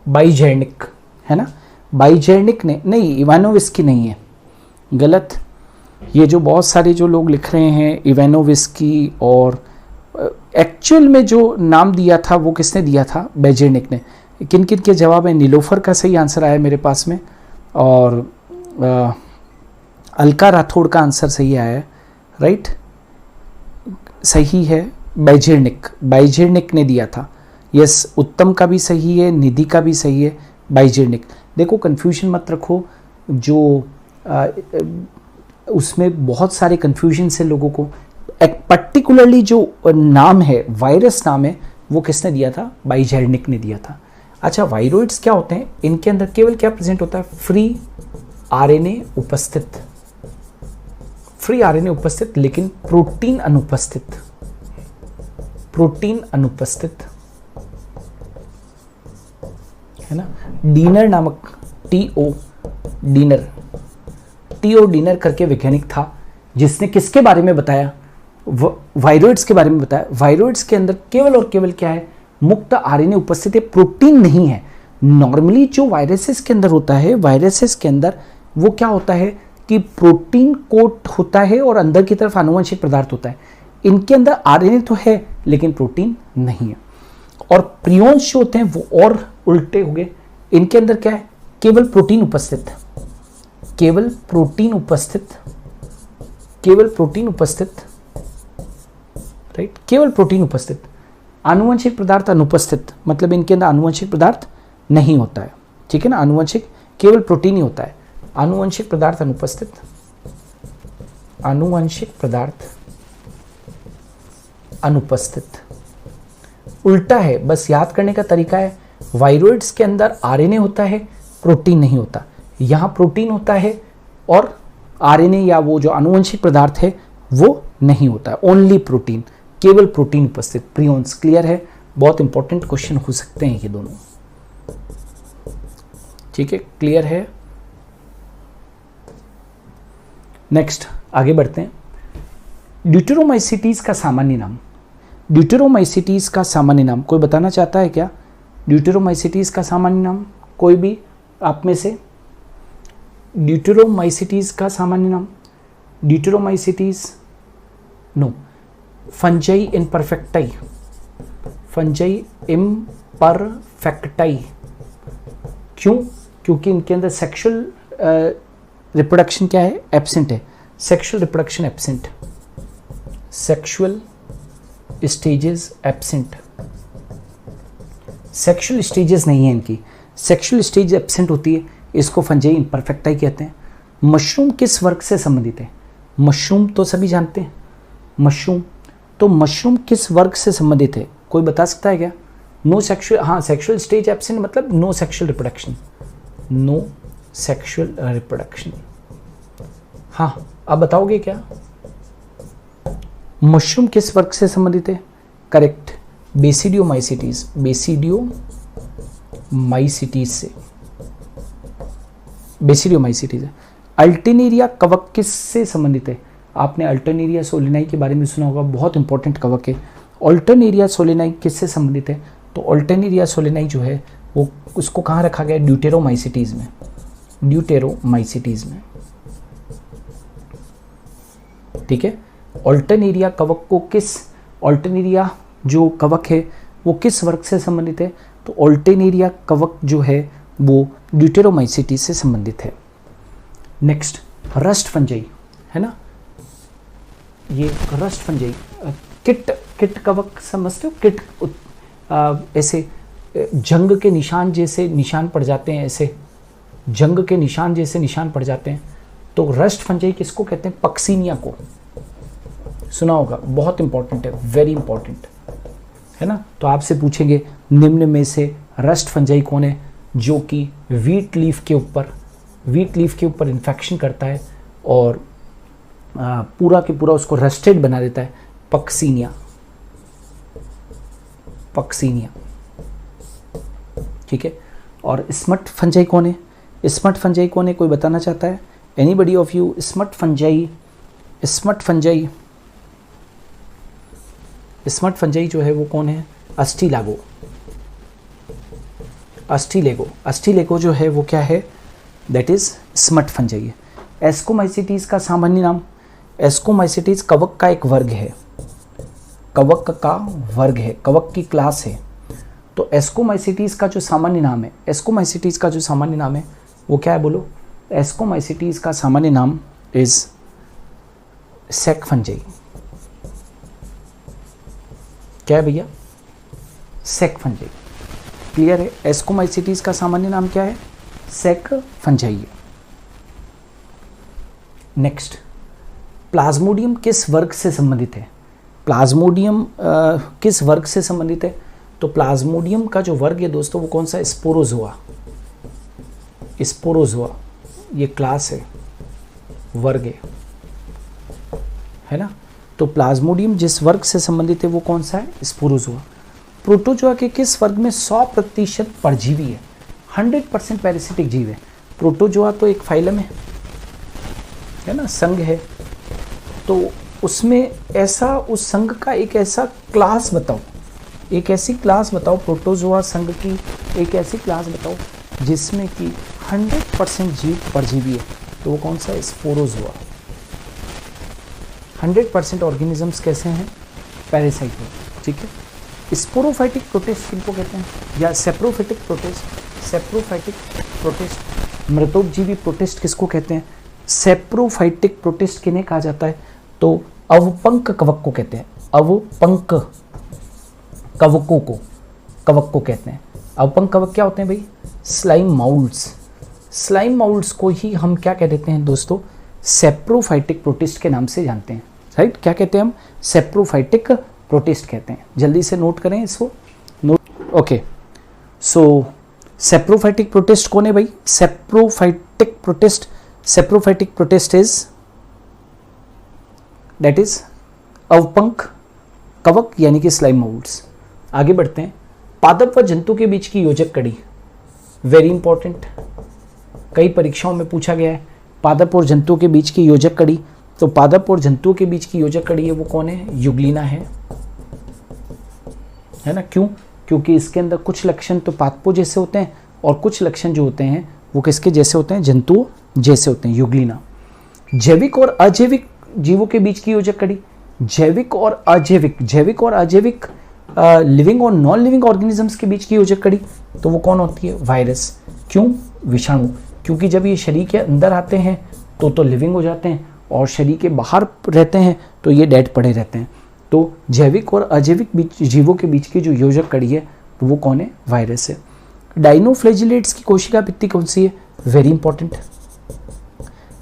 बाईजेरनिक है ना, बाईजेरनिक ने, नहीं इवानोविस्की नहीं है, गलत। ये जो बहुत सारे जो लोग लिख रहे हैं इवानोविस्की, और एक्चुअल में जो नाम दिया था वो किसने दिया था? बाईजेरनिक ने। किन किन के जवाब है? नीलोफर का सही आंसर आया मेरे पास में, और अलका राठौड़ का आंसर सही आया है, राइट, सही है, बाईजेरनिक, बाईजेरनिक ने दिया था। यस, उत्तम का भी सही है, निधि का भी सही है, बाईजेरनिक। देखो कंफ्यूजन मत रखो, जो उसमें बहुत सारे कंफ्यूजन से लोगों को, एक पर्टिकुलरली जो नाम है, वायरस नाम है, वो किसने दिया था? बाईजेरनिक ने दिया था। अच्छा, वायरोइड्स क्या होते हैं? इनके अंदर केवल क्या प्रेजेंट होता है? फ्री आरएनए उपस्थित, फ्री आरएनए उपस्थित, लेकिन प्रोटीन अनुपस्थित, प्रोटीन अनुपस्थित है ना। डीनर नामक, टीओ डीनर करके वैज्ञानिक था, जिसने किसके बारे में बताया? वायरोइड्स के बारे में बताया। वायरोइड्स के अंदर केवल और केवल क्या है? मुक्त आरएनए उपस्थित है, प्रोटीन नहीं है। नॉर्मली जो वायरसेस के अंदर होता है, वायरसेस के अंदर वो क्या होता है कि प्रोटीन कोट होता है और अंदर की तरफ आनुवंशिक पदार्थ होता है। इनके अंदर आरएनए तो है लेकिन प्रोटीन नहीं है। और प्रियॉन्स जो होते हैं वो और उल्टे हो गए, इनके अंदर क्या है? केवल प्रोटीन उपस्थित, केवल प्रोटीन उपस्थित, केवल प्रोटीन उपस्थित, राइट, केवल प्रोटीन उपस्थित, आनुवंशिक पदार्थ अनुपस्थित, मतलब इनके अंदर आनुवंशिक पदार्थ नहीं होता है, ठीक है ना। आनुवंशिक केवल प्रोटीन ही होता है, आनुवंशिक पदार्थ अनुपस्थित, आनुवंशिक पदार्थ अनुपस्थित, उल्टा है। बस याद करने का तरीका है, वायरोइड्स के अंदर आरएनए होता है, प्रोटीन नहीं होता। यहां प्रोटीन होता है और आरएनए या वो जो आनुवंशिक पदार्थ है वो नहीं होता है, ओनली प्रोटीन, केवल प्रोटीन उपस्थित। प्रियॉन्स क्लियर है? बहुत इंपॉर्टेंट क्वेश्चन हो सकते हैं ये दोनों, ठीक है, क्लियर है। नेक्स्ट आगे बढ़ते हैं। ड्यूटेरोमाइसीटीज का सामान्य नाम, ड्यूटेरोमाइसीटीज का सामान्य नाम कोई बताना चाहता है क्या? ड्यूटेरोमाइसीटीज का सामान्य नाम कोई भी आप में से? ड्यूटेरोमाइसीटीज का सामान्य नाम, Deuteromycetes, no, fungi imperfecti, fungi imperfecti. क्यों? क्योंकि इनके अंदर सेक्सुअल रिप्रोडक्शन क्या है? एब्सेंट है, sexual reproduction absent, sexual stages absent, sexual stages नहीं है इनकी, सेक्सुअल स्टेज एब्सेंट होती है, इसको फंजाई इम्परफेक्टाई कहते हैं। मशरूम किस वर्ग से संबंधित है? मशरूम तो सभी जानते हैं, मशरूम, तो मशरूम किस वर्ग से संबंधित है? कोई बता सकता है क्या? नो सेक्सुअल, हाँ, सेक्सुअल स्टेज एब्सेंट मतलब no sexual reproduction, no sexual reproduction. हाँ, अब बताओगे क्या? मशरूम किस वर्ग से संबंधित है? करेक्ट, बेसिडियोमाइसीटीज, बेसिडियोमाइसीटीज से, बेसिडियोमाइसीटीज है। अल्टरनेरिया कवक किस से संबंधित है? आपने अल्टरनेरिया सोलिनाई के बारे में सुना होगा, बहुत इंपॉर्टेंट कवक है। अल्टरनेरिया सोलिनाई किससे संबंधित है? तो अल्टरनेरिया सोलिनाई जो है वो उसको कहाँ रखा गया? ड्यूटेरोमाइसीटीज में, ड्यूटेरोमाइसीटीज में, ठीक है। अल्टरनेरिया कवक को किस, अल्टरनेरिया जो कवक है वो किस वर्ग से संबंधित है? तो अल्टरनेरिया कवक जो है वो ड्यूटेरोमाइसीटीज से संबंधित है। नेक्स्ट, रस्ट फंजाई है ना, ये रस्ट फंजाई, किट, किट कवक समझते हो? किट ऐसे जंग के निशान जैसे निशान पड़ जाते हैं, ऐसे जंग के निशान जैसे निशान पड़ जाते हैं, तो रस्ट फंजाई किसको कहते हैं? पक्सीनिया को। सुना होगा, बहुत इंपॉर्टेंट है, वेरी इंपॉर्टेंट है ना। तो आपसे पूछेंगे निम्न में से रस्ट फंजाई कौन है जो कि वीट लीफ के ऊपर इन्फेक्शन करता है और पूरा के पूरा उसको रस्टेड बना देता है? पक्सीनिया, ठीक है। और स्मट फंजाई कौन है? स्मट फंजाई कौन है, कोई बताना चाहता है? Anybody of you? Smut fungi जो है वो कौन है? अस्टिलेगो जो है वो क्या है? That is smut fungi. Ascomycetes का सामान्य नाम? एस्कोमाइसिटीज कवक का एक वर्ग है, कवक की क्लास है। तो एस्कोमाइसिटीज का जो सामान्य नाम है, वो क्या है बोलो? एस्कोमाइसिटीज का सामान्य नाम इज सेक फंजाई। क्या है भैया? सेक फंजाई। क्लियर है? एस्कोमाइसिटीज का सामान्य नाम क्या है? सेक फंजाई। नेक्स्ट, प्लाज्मोडियम किस वर्ग से संबंधित है? प्लाज्मोडियम किस वर्ग से संबंधित है? तो प्लाज्मोडियम का जो वर्ग है दोस्तों वो कौन सा? स्पोरोजोआ। ये क्लास है, वर्ग है ना। तो प्लाज्मोडियम जिस वर्ग से संबंधित है वो कौन सा है? स्पोरोजोआ। प्रोटोजोआ के किस वर्ग में 100% परजीवी है? 100% पैरासिटिक जीव है। प्रोटोजोआ तो एक फाइलम है ना, संघ है। तो उसमें ऐसा, उस संघ का एक ऐसा क्लास बताओ, एक ऐसी क्लास बताओ, प्रोटोजोआ संघ की एक ऐसी क्लास बताओ जिसमें कि 100% जीव परजीवी है। तो वो कौन सा है? स्पोरोजोआ। 100% ऑर्गेनिजम्स कैसे हैं? पैरासाइट है, ठीक है। स्पोरोफाइटिक प्रोटिस्ट किनको कहते हैं? या सेप्रोफाइटिक प्रोटिस्ट, मृतोपजीवी प्रोटिस्ट किसको कहते हैं? सेप्रोफाइटिक प्रोटिस्ट किन्हें कहा जाता है? तो अवपंक कवक को कहते हैं। अवपंक कवक को कहते हैं। अवपंक कवक क्या होते हैं भाई? स्लाइम माउल्ड्स को ही हम क्या कह देते हैं दोस्तों? सेप्रोफाइटिक प्रोटिस्ट के नाम से जानते हैं, राइट। क्या कहते हैं हम? सेप्रोफाइटिक प्रोटिस्ट कहते हैं। जल्दी से नोट करें इसको, ओके। सो सेप्रोफाइटिक प्रोटिस्ट कौन है भाई? Saprophytic protist is that is अवपंक कवक यानी कि स्लाइम माउल्ड्स। आगे बढ़ते हैं। पादप व जंतु के बीच की योजक कड़ी, वेरी इंपॉर्टेंट, कई परीक्षाओं में पूछा गया है। पादप और जंतुओं के बीच की योजक कड़ी, तो पादप और जंतुओं के बीच की योजक कड़ी है वो कौन है? युग्लिना है ना। क्यों? क्योंकि इसके अंदर कुछ लक्षण तो पादपों जैसे होते हैं और कुछ लक्षण जो होते हैं वो किसके जैसे होते हैं? जंतुओं जैसे होते हैं, युग्लिना। जैविक और अजैविक जीवों के बीच की योजक कड़ी, जैविक और अजैविक लिविंग और नॉन लिविंग ऑर्गेनिजम्स के बीच की योजक कड़ी, तो वो कौन होती है? वायरस। क्यों? विषाणु। क्योंकि जब ये शरीर के अंदर आते हैं तो लिविंग हो जाते हैं और शरीर के बाहर रहते हैं तो ये डेड पड़े रहते हैं। तो जैविक और अजैविक जीवों के बीच की जो योजक कड़ी है तो वो कौन है? वायरस है। डाइनोफ्लैजिलेट्स की कोशिका भित्ति कौन सी है? Very important.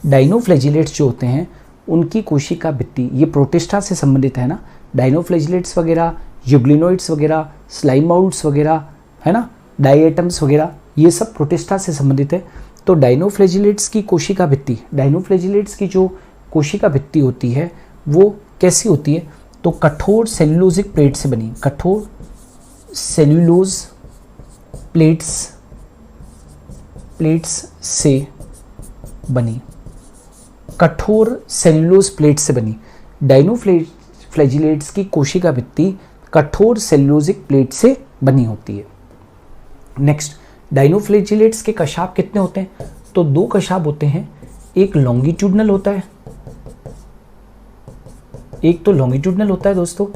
डाइनोफ्लैजिलेट्स जो होते हैं उनकी कोशिका भित्ति, ये प्रोटिस्टा से संबंधित है ना। डाइनोफ्लैजिलेट्स वगैरह, यूग्लिनोइड्स वगैरह, स्लाइम माउल्ड्स वगैरह, है ना, डाइएटम्स वगैरह, ये सब प्रोटिस्टा से संबंधित है। तो डाइनोफ्लैजिलेट्स की कोशिका भित्ति, डाइनोफ्लैजिलेट्स की जो कोशिका भित्ति होती है वो कैसी होती है? तो कठोर सेल्यूलोजिक प्लेट से बनी, कठोर सेल्यूलोज प्लेट्स से बनी, कठोर सेल्यूलोज प्लेट से बनी। डाइनोफ्लैजिलेट्स की कोशिका भित्ति कठोर सेल्यूलोजिक प्लेट से बनी होती है। नेक्स्ट, डाइनोफ्लैजिलेट्स के कशाप कितने होते हैं? तो 2 कशाप होते हैं, एक लॉन्गिट्यूडनल होता है, एक तो लॉन्गिट्यूडनल होता है दोस्तों,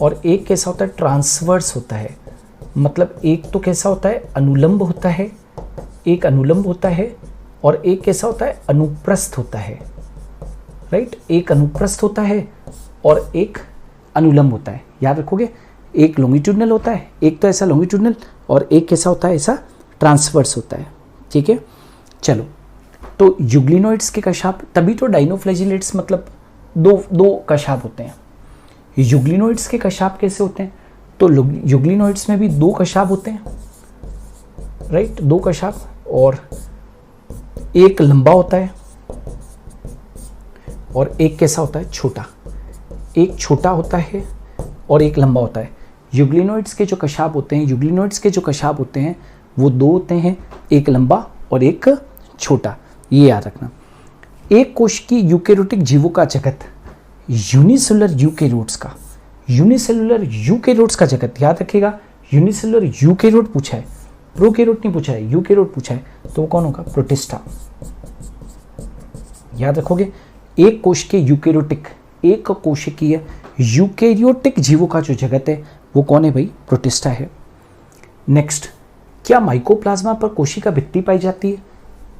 और एक कैसा होता है? ट्रांसवर्स होता है। मतलब एक तो कैसा होता है? अनुलंब होता है, एक अनुलंब होता है, और एक कैसा होता है? अनुप्रस्थ होता है, राइट। एक अनुप्रस्थ होता है और एक अनुलंब होता है, याद रखोगे। एक लॉन्गिट्यूडनल होता है, एक तो ऐसा लॉन्गिट्यूडनल, और एक कैसा होता है, ऐसा ट्रांसवर्स होता है। ठीक है, चलो, तो यूग्लिनोइड्स के कशाप, तभी तो डाइनोफ्लैजिलेट्स मतलब दो कशाप होते हैं। यूग्लिनोइड्स के कशाप कैसे होते हैं, तो यूग्लिनोइड्स में भी 2 कशाप होते हैं, राइट, 2 कशाप, और एक लंबा होता है और एक कैसा होता है, छोटा। एक छोटा होता है और एक लंबा होता है। यूग्लिनोइड्स के जो कशाप होते हैं, यूग्लिनोइड्स के जो कशाप होते हैं वो 2 होते हैं, एक लंबा और एक छोटा, ये याद रखना। एक कोश की यूकेरियोटिक जीवों का जगत, यूनिसेलुलर यूकेरियोट्स का, यूनिसेलुलर यूकेरियोट्स का जगत याद रखिएगा। यूनिसेलुलर यूकेरियोट पूछा है, प्रोकैरियोट नहीं पूछा है, यूकेरियोट पूछा है, तो वो कौन होगा, प्रोटिस्टा। याद रखोगे, एक कोश के यूकेरियोटिक, एक कोशिकीय यूकेरियोटिक जीवों का जो जगत है वो कौन है भाई, प्रोटिस्टा है। नेक्स्ट, क्या माइकोप्लाज्मा पर कोशिका भित्ति पाई जाती है,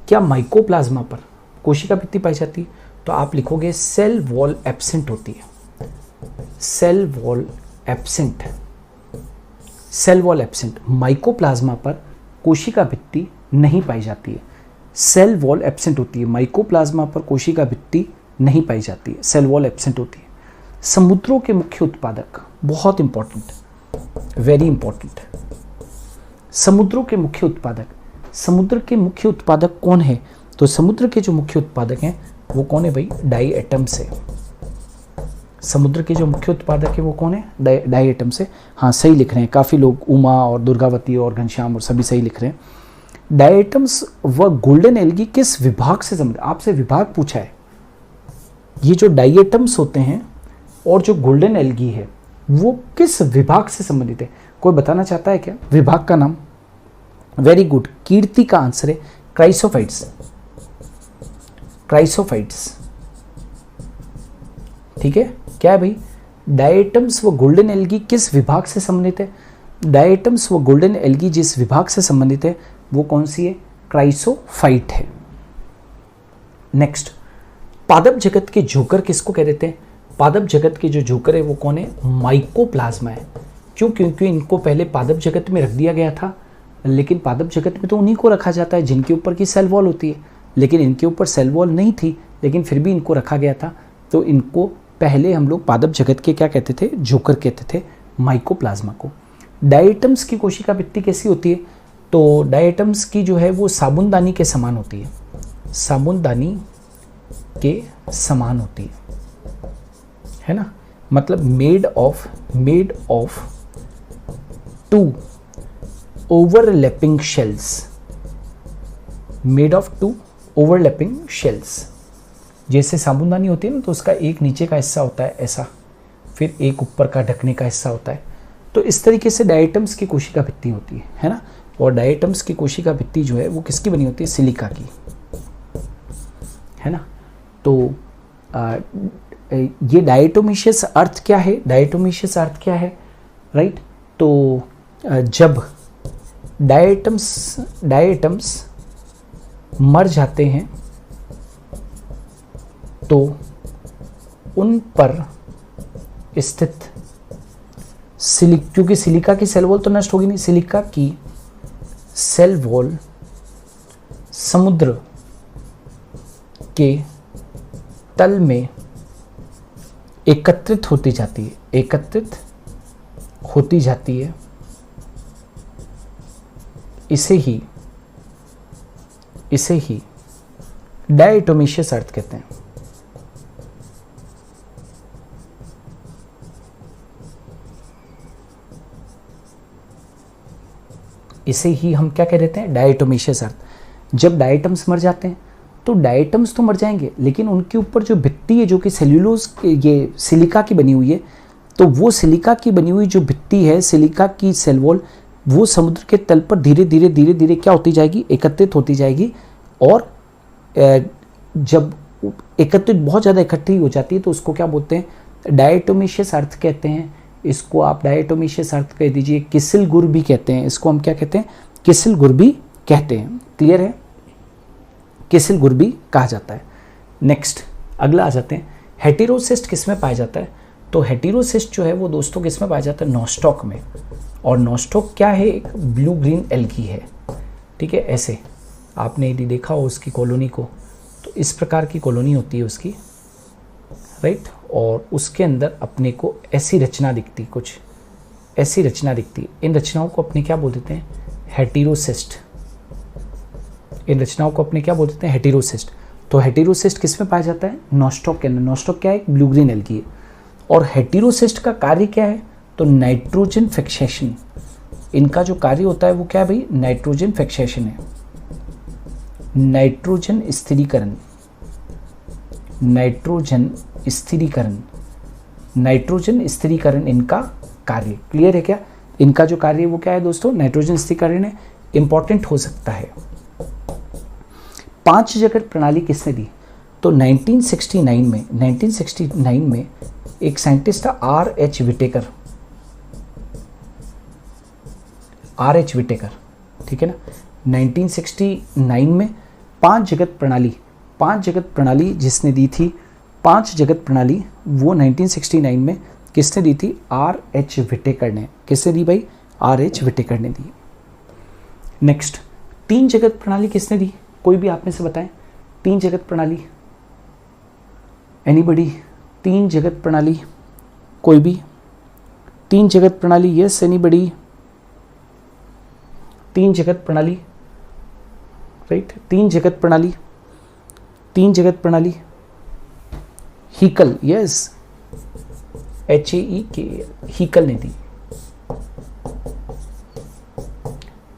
क्या माइकोप्लाज्मा पर कोशिका भित्ति पाई जाती है, तो आप लिखोगे सेल वॉल एब्सेंट होती है, cell wall absent, cell wall absent. Mycoplasma पर कोशिका भित्ति नहीं पाई जाती है, सेल वॉल एब्सेंट होती है। माइकोप्लाज्मा पर कोशिका भित्ति नहीं पाई जाती है, सेल वॉल एब्सेंट होती है। समुद्रों के मुख्य उत्पादक, बहुत इंपॉर्टेंट, वेरी इंपॉर्टेंट, समुद्रों के मुख्य उत्पादक। समुद्र के मुख्य उत्पादक कौन है, तो समुद्र के जो मुख्य उत्पादक हैं वो कौन है भाई, डाई एटम्स है। समुद्र के जो मुख्य उत्पादक है वो कौन है, डाई एटम्स है। हाँ, सही लिख रहे हैं, काफ़ी लोग उमा और दुर्गावती और घनश्याम और सभी सही लिख रहे हैं। डाई एटम्स व गोल्डन एल्गी किस विभाग से संबंधित, आपसे विभाग पूछा है। ये जो डाई एटम्स होते हैं और जो गोल्डन एल्गी है वो किस विभाग से संबंधित है, कोई बताना चाहता है क्या विभाग का नाम? वेरी गुड, कीर्ति का आंसर है क्राइसोफाइट्स, क्राइसोफाइट्स। ठीक है, क्या है भाई, डायटम्स व गोल्डन एल्गी किस विभाग से संबंधित है? डायटम्स व गोल्डन एल्गी जिस विभाग से संबंधित है वो कौन सी है, क्राइसोफाइट है। नेक्स्ट, पादप जगत के जोकर किसको कह देते हैं? पादप जगत के जो जोकर है वो कौन है, माइकोप्लाज्मा है। क्यों? क्योंकि इनको पहले पादप जगत में रख दिया गया था, लेकिन पादप जगत में तो उन्हीं को रखा जाता है जिनके ऊपर की सेल वॉल होती है, लेकिन इनके ऊपर सेल वॉल नहीं थी, लेकिन फिर भी इनको रखा गया था। तो इनको पहले हम लोग पादप जगत के क्या कहते थे, जोकर कहते थे, माइकोप्लाज्मा को। डायटम्स की कोशिका भित्ति कैसी होती है? तो डायटम्स की जो है वो साबुनदानी के समान होती है, साबुनदानी के समान होती है ना, मतलब made of 2 overlapping shells, made of 2 overlapping shells. जैसे साबुनदानी होती है ना, तो उसका एक नीचे का हिस्सा होता है ऐसा, फिर एक ऊपर का ढकने का हिस्सा होता है। तो इस तरीके से डायटम्स की कोशिका भित्ति होती है ना। और डायटम्स की कोशिका भित्ति जो है वो किसकी बनी होती है, सिलिका की, है ना। तो ये डायटोमीशियस अर्थ क्या है, डायटोमीशियस अर्थ क्या है, राइट। तो जब डायटम्स मर जाते हैं तो उन पर स्थित क्योंकि सिलिका की सेल वॉल तो नष्ट होगी नहीं, सिलिका की सेल वॉल समुद्र के तल में एकत्रित होती जाती है, इसे ही डायटोमीशियस अर्थ कहते हैं। इसे ही हम क्या कह देते हैं, डायटोमीशियस अर्थ। जब डायटम्स मर जाते हैं तो डायटम्स तो मर जाएंगे, लेकिन उनके ऊपर जो भित्ति है जो कि सेल्यूलोज, ये सिलिका की बनी हुई है, तो वो सिलिका की बनी हुई जो भित्ति है, सिलिका की सेल वॉल, वो समुद्र के तल पर धीरे धीरे क्या होती जाएगी, एकत्रित होती जाएगी। और जब एकत्रित बहुत ज़्यादा इकट्ठी हो जाती है तो उसको क्या बोलते हैं, डायटोमीशियस अर्थ कहते हैं। इसको आप डायटोमीशियस अर्थ कह दीजिए, किसिल गुर भी कहते हैं, इसको हम क्या कहते हैं, किसिल गुर भी कहते हैं। क्लियर है, किसिल गुर भी कहा जाता है। नेक्स्ट, अगला आ जाते हैं, हेटेरोसिस्ट किस में पाया जाता है? तो हेटेरोसिस्ट जो है वो दोस्तों किस में पाया जाता है? नॉस्टॉक में। और नॉस्टॉक क्या है? एक ब्लू ग्रीन एल्गी है, ठीक है। ऐसे आपने यदि देखा हो उसकी कॉलोनी को, तो इस प्रकार की कॉलोनी होती है उसकी, राइट। और उसके अंदर अपने को ऐसी रचना दिखती, कुछ ऐसी रचना दिखती। इन रचनाओं को अपने क्या बोल देते हैं? हेटेरोसिस्ट। इन रचनाओं को अपने क्या बोल देते हैं? हेटेरोसिस्ट। तो हेटेरोसिस्ट किस में पाया जाता है? नॉस्टॉक के अंदर। नॉस्टॉक क्या है? एक ब्लू ग्रीन एल्गी है। और हेटेरोसिस्ट का कार्य क्या है? तो नाइट्रोजन फिक्सेशन। इनका जो कार्य होता है वो क्या है भाई? नाइट्रोजन फिक्सेशन है, नाइट्रोजन स्थिरीकरण, नाइट्रोजन स्थिरीकरण, नाइट्रोजन स्थिरीकरण इनका कार्य। क्लियर है क्या? इनका जो कार्य है वो क्या है दोस्तों? नाइट्रोजन स्थिरीकरण है। इंपॉर्टेंट हो सकता है। 5 जगत प्रणाली किसने दी? तो 1969 में एक साइंटिस्ट था R.H. Whittaker, R.H. विटेकर, ठीक है ना। 1969 में 5 जगत प्रणाली जिसने दी थी, 5 जगत प्रणाली वो 1969 में किसने दी थी? R.H. विटेकर ने। किसने दी भाई? R.H. विटेकर ने दी। नेक्स्ट, 3 जगत प्रणाली किसने दी? कोई भी आप में से बताएं। 3 जगत प्रणाली, एनीबडी? 3 जगत प्रणाली, कोई भी? 3 जगत प्रणाली, यस एनीबडी? 3 जगत प्रणाली, राइट। 3 जगत प्रणाली, 3 जगत प्रणाली। हीकल, यस, HAEKL, हीकल ने दी,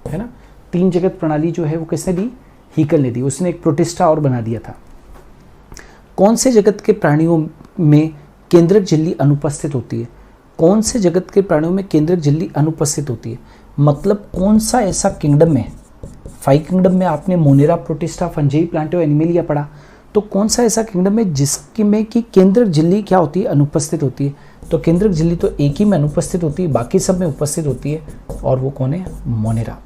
है ना। 3 जगत प्रणाली जो है वो किसने दी? हीकल ने दी। उसने एक प्रोटिस्टा और बना दिया था। कौन से जगत के प्राणियों में केंद्रक झिल्ली अनुपस्थित होती है? कौन से जगत के प्राणियों में केंद्रक झिल्ली अनुपस्थित होती है? मतलब कौन सा ऐसा किंगडम है? 5 किंगडम में आपने मोनेरा, प्रोटिस्टा, फंजेई, प्लांटो, एनिमेलिया पढ़ा। तो कौन सा ऐसा किंगडम है जिसमें कि केंद्रक झिल्ली क्या होती है? अनुपस्थित होती है। तो केंद्रक झिल्ली तो एक ही में अनुपस्थित होती है, बाकी सब में उपस्थित होती है। और वो कौन है? मोनेरा।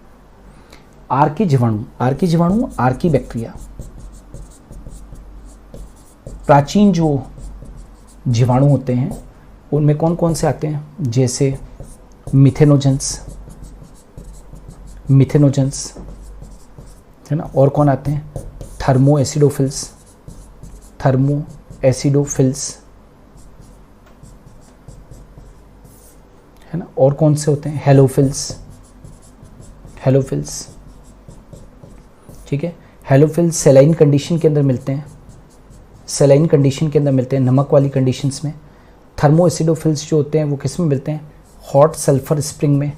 आर्की जीवाणु, आर्की जीवाणु, आर्की बैक्टीरिया। प्राचीन जो जीवाणु होते हैं उनमें कौन कौन से आते हैं? जैसे मिथेनोजेंस, मिथेनोजेंस, है ना। और कौन आते हैं? थर्मो एसिडोफिल्स, थर्मो एसिडोफिल्स, है ना। और कौन से होते हैं? हेलोफिल्स, हेलोफिल्स, ठीक है। हेलोफिल्स सेलाइन कंडीशन के अंदर मिलते हैं, सेलाइन कंडीशन के अंदर मिलते हैं, नमक वाली कंडीशंस में। थर्मो एसिडोफिल्स जो होते हैं वो किस में मिलते हैं? हॉट सल्फर स्प्रिंग में।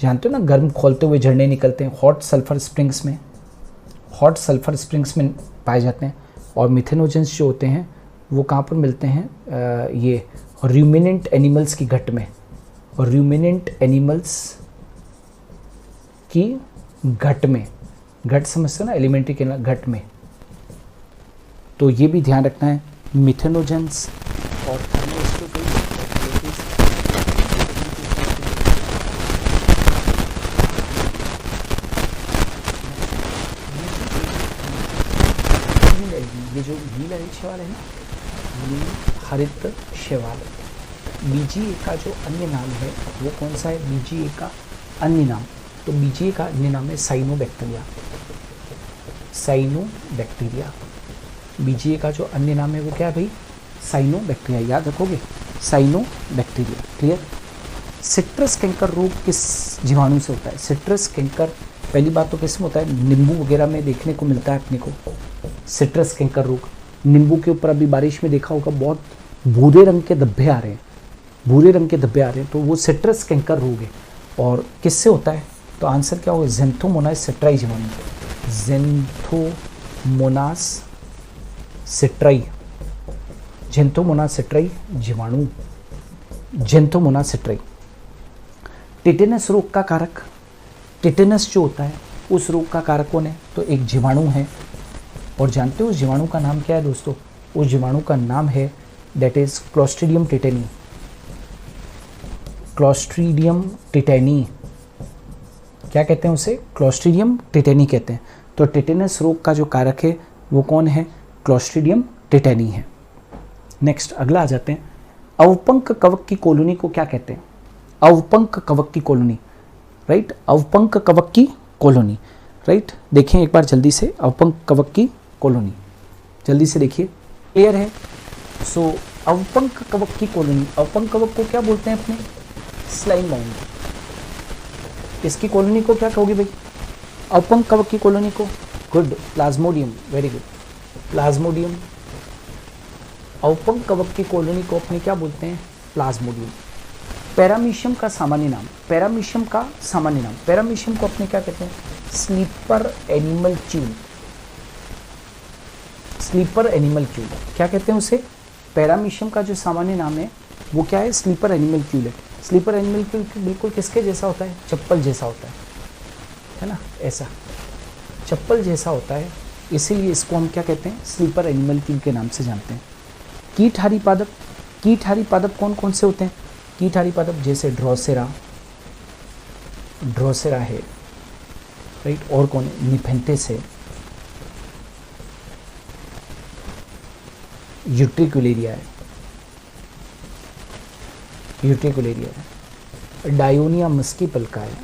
जानते हो ना, गर्म खोलते हुए झरने निकलते हैं, हॉट सल्फर स्प्रिंग्स में, हॉट सल्फर स्प्रिंग्स में पाए जाते हैं। और मिथेनोजेंस जो होते हैं वो कहाँ पर मिलते हैं? ये रूमिनेंट एनिमल्स की घट में, और रूमिनेंट एनिमल्स की घट में, घट समझते हो ना, एलिमेंट्री के घट में। तो ये भी ध्यान रखना है, मिथेनोजेंस और ये जो नील हरित शैवाल है ना, नील हरित शैवाल, BGA का जो अन्य नाम है वो कौन सा है? BGA का अन्य नाम, तो BGA का अन्य नाम है साइनोबैक्टीरिया, साइनोबैक्टीरिया। BGA का जो अन्य नाम है वो क्या है भाई? साइनोबैक्टीरिया। याद रखोगे, साइनोबैक्टीरिया। क्लियर। सिट्रस कैंकर रोग किस जीवाणु से होता है? सिट्रस कैंकर पहली बात तो किस में होता है? नींबू वगैरह में देखने को मिलता है अपने को सिट्रस कैंकर रोग। नींबू के ऊपर अभी बारिश में देखा होगा बहुत भूरे रंग के धब्बे आ रहे हैं, भूरे रंग के धब्बे आ रहे हैं, तो वो सिट्रस कैंकर रोग है। और किससे होता है? तो आंसर क्या होगा? ज़ैंथोमोनास सिट्राई जीवाणु से। ज़ैंथोमोनास सिट्राई, ज़ैंथोमोनास सिट्राई जीवाणु, ज़ैंथोमोनास सिट्राई। टिटेनस रोग का कारक, टिटेनस जो होता है उस रोग का कारक कौन है? तो एक जीवाणु है। और जानते हो उस जीवाणु का नाम क्या है दोस्तों? उस जीवाणु का नाम है that is clostridium tetani, clostridium tetani. क्या कहते हैं उसे? क्लोस्ट्रीडियम टिटेनी कहते हैं। तो टिटेनस रोग का जो कारक है वो कौन है? क्लोस्ट्रीडियम टिटेनी है। नेक्स्ट अगला आ जाते हैं, अवपंक कवक की कॉलोनी को क्या कहते हैं? अवपंक कवक की कॉलोनी, राइट, अवपंक कवक की कॉलोनी, राइट। देखें एक बार जल्दी से, अवपंक कवक की कॉलोनी, जल्दी से देखिए, क्लियर है। सो अवपंक कवक की कॉलोनी, अवपंक कवक को क्या बोलते हैं अपने? Slime mound. इसकी कॉलोनी को क्या कहोगे भाई? अवपंक कवक की कॉलोनी को, good, plasmodium, very good, plasmodium. अवपंक कवक की कॉलोनी को अपने क्या बोलते हैं? प्लाज्मोडियम। पैरामीशियम का सामान्य नाम, पैरामीशियम का सामान्य नाम, पैरामीशियम को अपने क्या कहते हैं? Sleeper animal Kiul, sleeper animal Kiul, क्या कहते हैं उसे? पैरामीशियम का जो सामान्य नाम है वो क्या है? स्लीपर एनिमल क्यूल है। स्लीपर एनिमल क्यूल बिल्कुल किसके जैसा होता है? चप्पल जैसा होता है ना, ऐसा चप्पल जैसा होता है, इसीलिए इसको हम क्या कहते हैं? स्लीपर एनिमल क्यूल के नाम से जानते हैं। कीटहारी पादप, कीटहारी पादप कौन कौन से होते हैं? कीटहारी पादप जैसे ड्रोसेरा, ड्रोसेरा है, राइट, और कौन है? निफेंथिस है, यूट्रिकुलेरिया है, यूट्रिकुलेरिया है, डायोनिया मस्कीपल का है,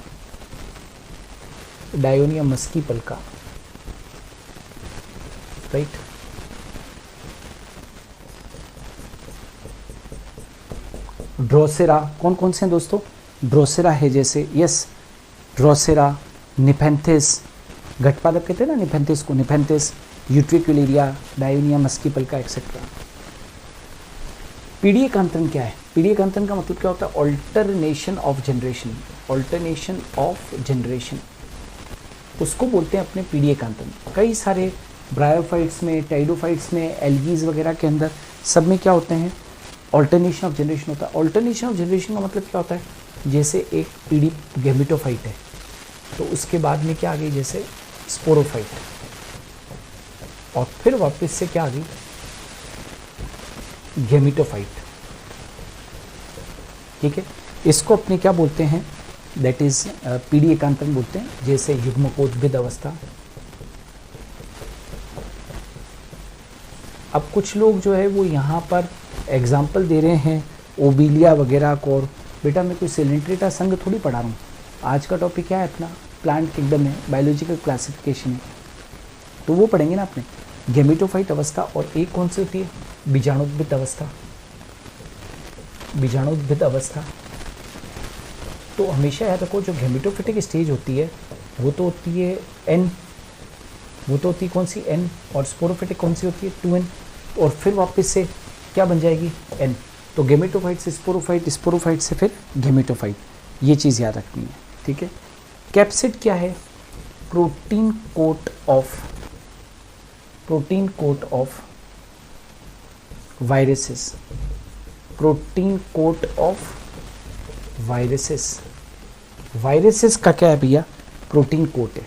डायोनिया मस्कीपल का, राइट। ड्रोसेरा कौन कौन से हैं दोस्तों? ड्रोसेरा है जैसे, यस, ड्रोसेरा, निफेंथिस, घटपादप कहते हैं ना निफेंथिस को, निफेंथिस, यूट्रिकुलेरिया, डायोनिया मस्कीपल का, एक्सेट्रा। पीडियकांतरन क्या है? पीडियकांतरन का मतलब क्या होता है? Alternation of generation, alternation of generation, उसको बोलते हैं अपने पीडियकांतरन। कई सारे ब्रायोफाइट्स में, टाइडोफाइट्स में, एल्गीज वगैरह के अंदर सब में क्या होते हैं? ऑल्टरनेशन ऑफ जनरेशन होता है। ऑल्टरनेशन ऑफ जनरेशन का मतलब क्या होता है? जैसे एक पीडी गैमेटोफाइट है तो उसके बाद में क्या आ गई? जैसे स्पोरोफाइट, और फिर वापस से क्या आ गई? गैमेटोफाइट, ठीक है। इसको अपने क्या बोलते हैं? दैट इज पीडियकांतरन बोलते हैं। जैसे युग्मकोद्भिद अवस्था। अब कुछ लोग जो है वो यहाँ पर एग्जाम्पल दे रहे हैं ओबिलिया वगैरह को, और बेटा मैं कोई सिलेंट्रेटा संघ थोड़ी पढ़ा रहा हूँ। आज का टॉपिक क्या है अपना? प्लांट किंगडम है, बायोलॉजिकल क्लासिफिकेशन है, तो वो पढ़ेंगे ना अपने। गैमेटोफाइट अवस्था, और एक कौन सी होती है? बीजाणुद्भिद अवस्था, बीजाणुद्भिद अवस्था। तो हमेशा याद रखो, जो गैमेटोफिटिक स्टेज होती है वो तो होती है एन, वो तो होती है कौन सी? एन, और स्पोरोफिटिक कौन सी होती है? 2n, और फिर वापस से क्या बन जाएगी? एन। तो गैमेटोफाइट से स्पोरोफाइट, स्पोरोफाइट से फिर गैमेटोफाइट, ये चीज़ याद रखनी है, ठीक है। कैप्सिड क्या है? Protein coat of, protein coat of viruses, protein coat of viruses. Viruses का क्या है भैया? प्रोटीन कोट है।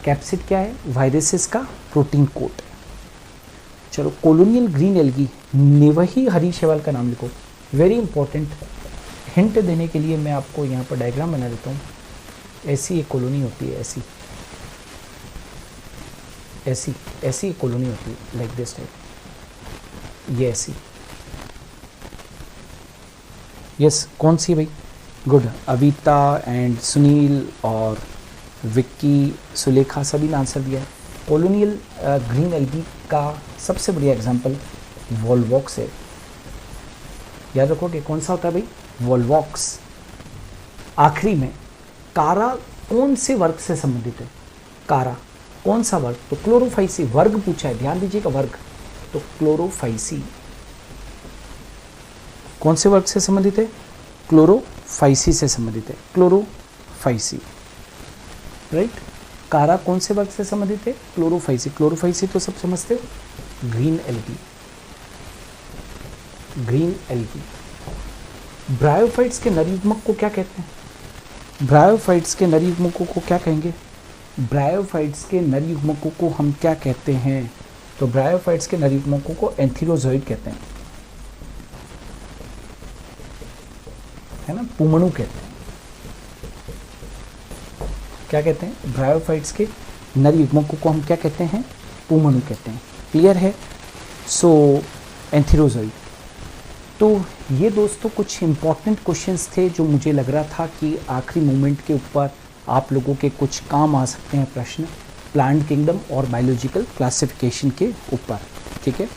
कैप्सिड क्या है? वायरसेस का प्रोटीन कोट है। चलो, कॉलोनियल ग्रीन एल्गी, निवही हरी शैवाल का नाम लिखो। वेरी इंपॉर्टेंट, हिंट देने के लिए मैं आपको यहाँ पर डायग्राम बना देता हूँ। ऐसी एक कॉलोनी होती है, ऐसी ऐसी ऐसी एक कॉलोनी होती है, लाइक दिस टाइप, ये ऐसी। यस, कौन सी भाई? गुड, अविता एंड सुनील और विक्की, सुलेखा, सभी ने आंसर दिया है। कॉलोनियल ग्रीन एल्गी का सबसे बढ़िया एग्जांपल वॉलवॉक्स है। याद रखोगे कौन सा होता है भाई? वॉलवॉक्स। आखिरी में, कारा कौन से वर्ग से संबंधित है? कारा कौन सा वर्ग? तो क्लोरोफाइसी, वर्ग पूछा है, ध्यान दीजिएगा, वर्ग। तो क्लोरोफाइसी कौन से वर्ग से संबंधित है? क्लोरोफाइसी से संबंधित है, क्लोरोफाइसी, राइट। कारा कौन से वर्ग से संबंधित है? क्लोरोफाइसी। क्लोरोफाइसी तो सब समझते हो, green algae, green algae. Bryophytes के नर युग्मक को क्या कहते हैं? ब्रायोफाइट्स के नर युग्मकों को क्या कहेंगे? ब्रायोफाइट्स के नर युग्मकों को हम क्या कहते हैं? तो ब्रायोफाइट्स के नर युग्मकों को एंथिरोजॉइड कहते हैं, है ना, पुमणु कहते हैं। क्या कहते हैं? ब्रायोफाइट्स के नर युग्मकों को हम क्या कहते हैं? पुमणु कहते हैं। क्लियर है? सो एंथिरोजॉइड। तो ये दोस्तों कुछ इंपॉर्टेंट क्वेश्चंस थे जो मुझे लग रहा था कि आखिरी मोमेंट के ऊपर आप लोगों के कुछ काम आ सकते हैं प्रश्न, प्लांट किंगडम और बायोलॉजिकल क्लासिफिकेशन के ऊपर। ठीक है,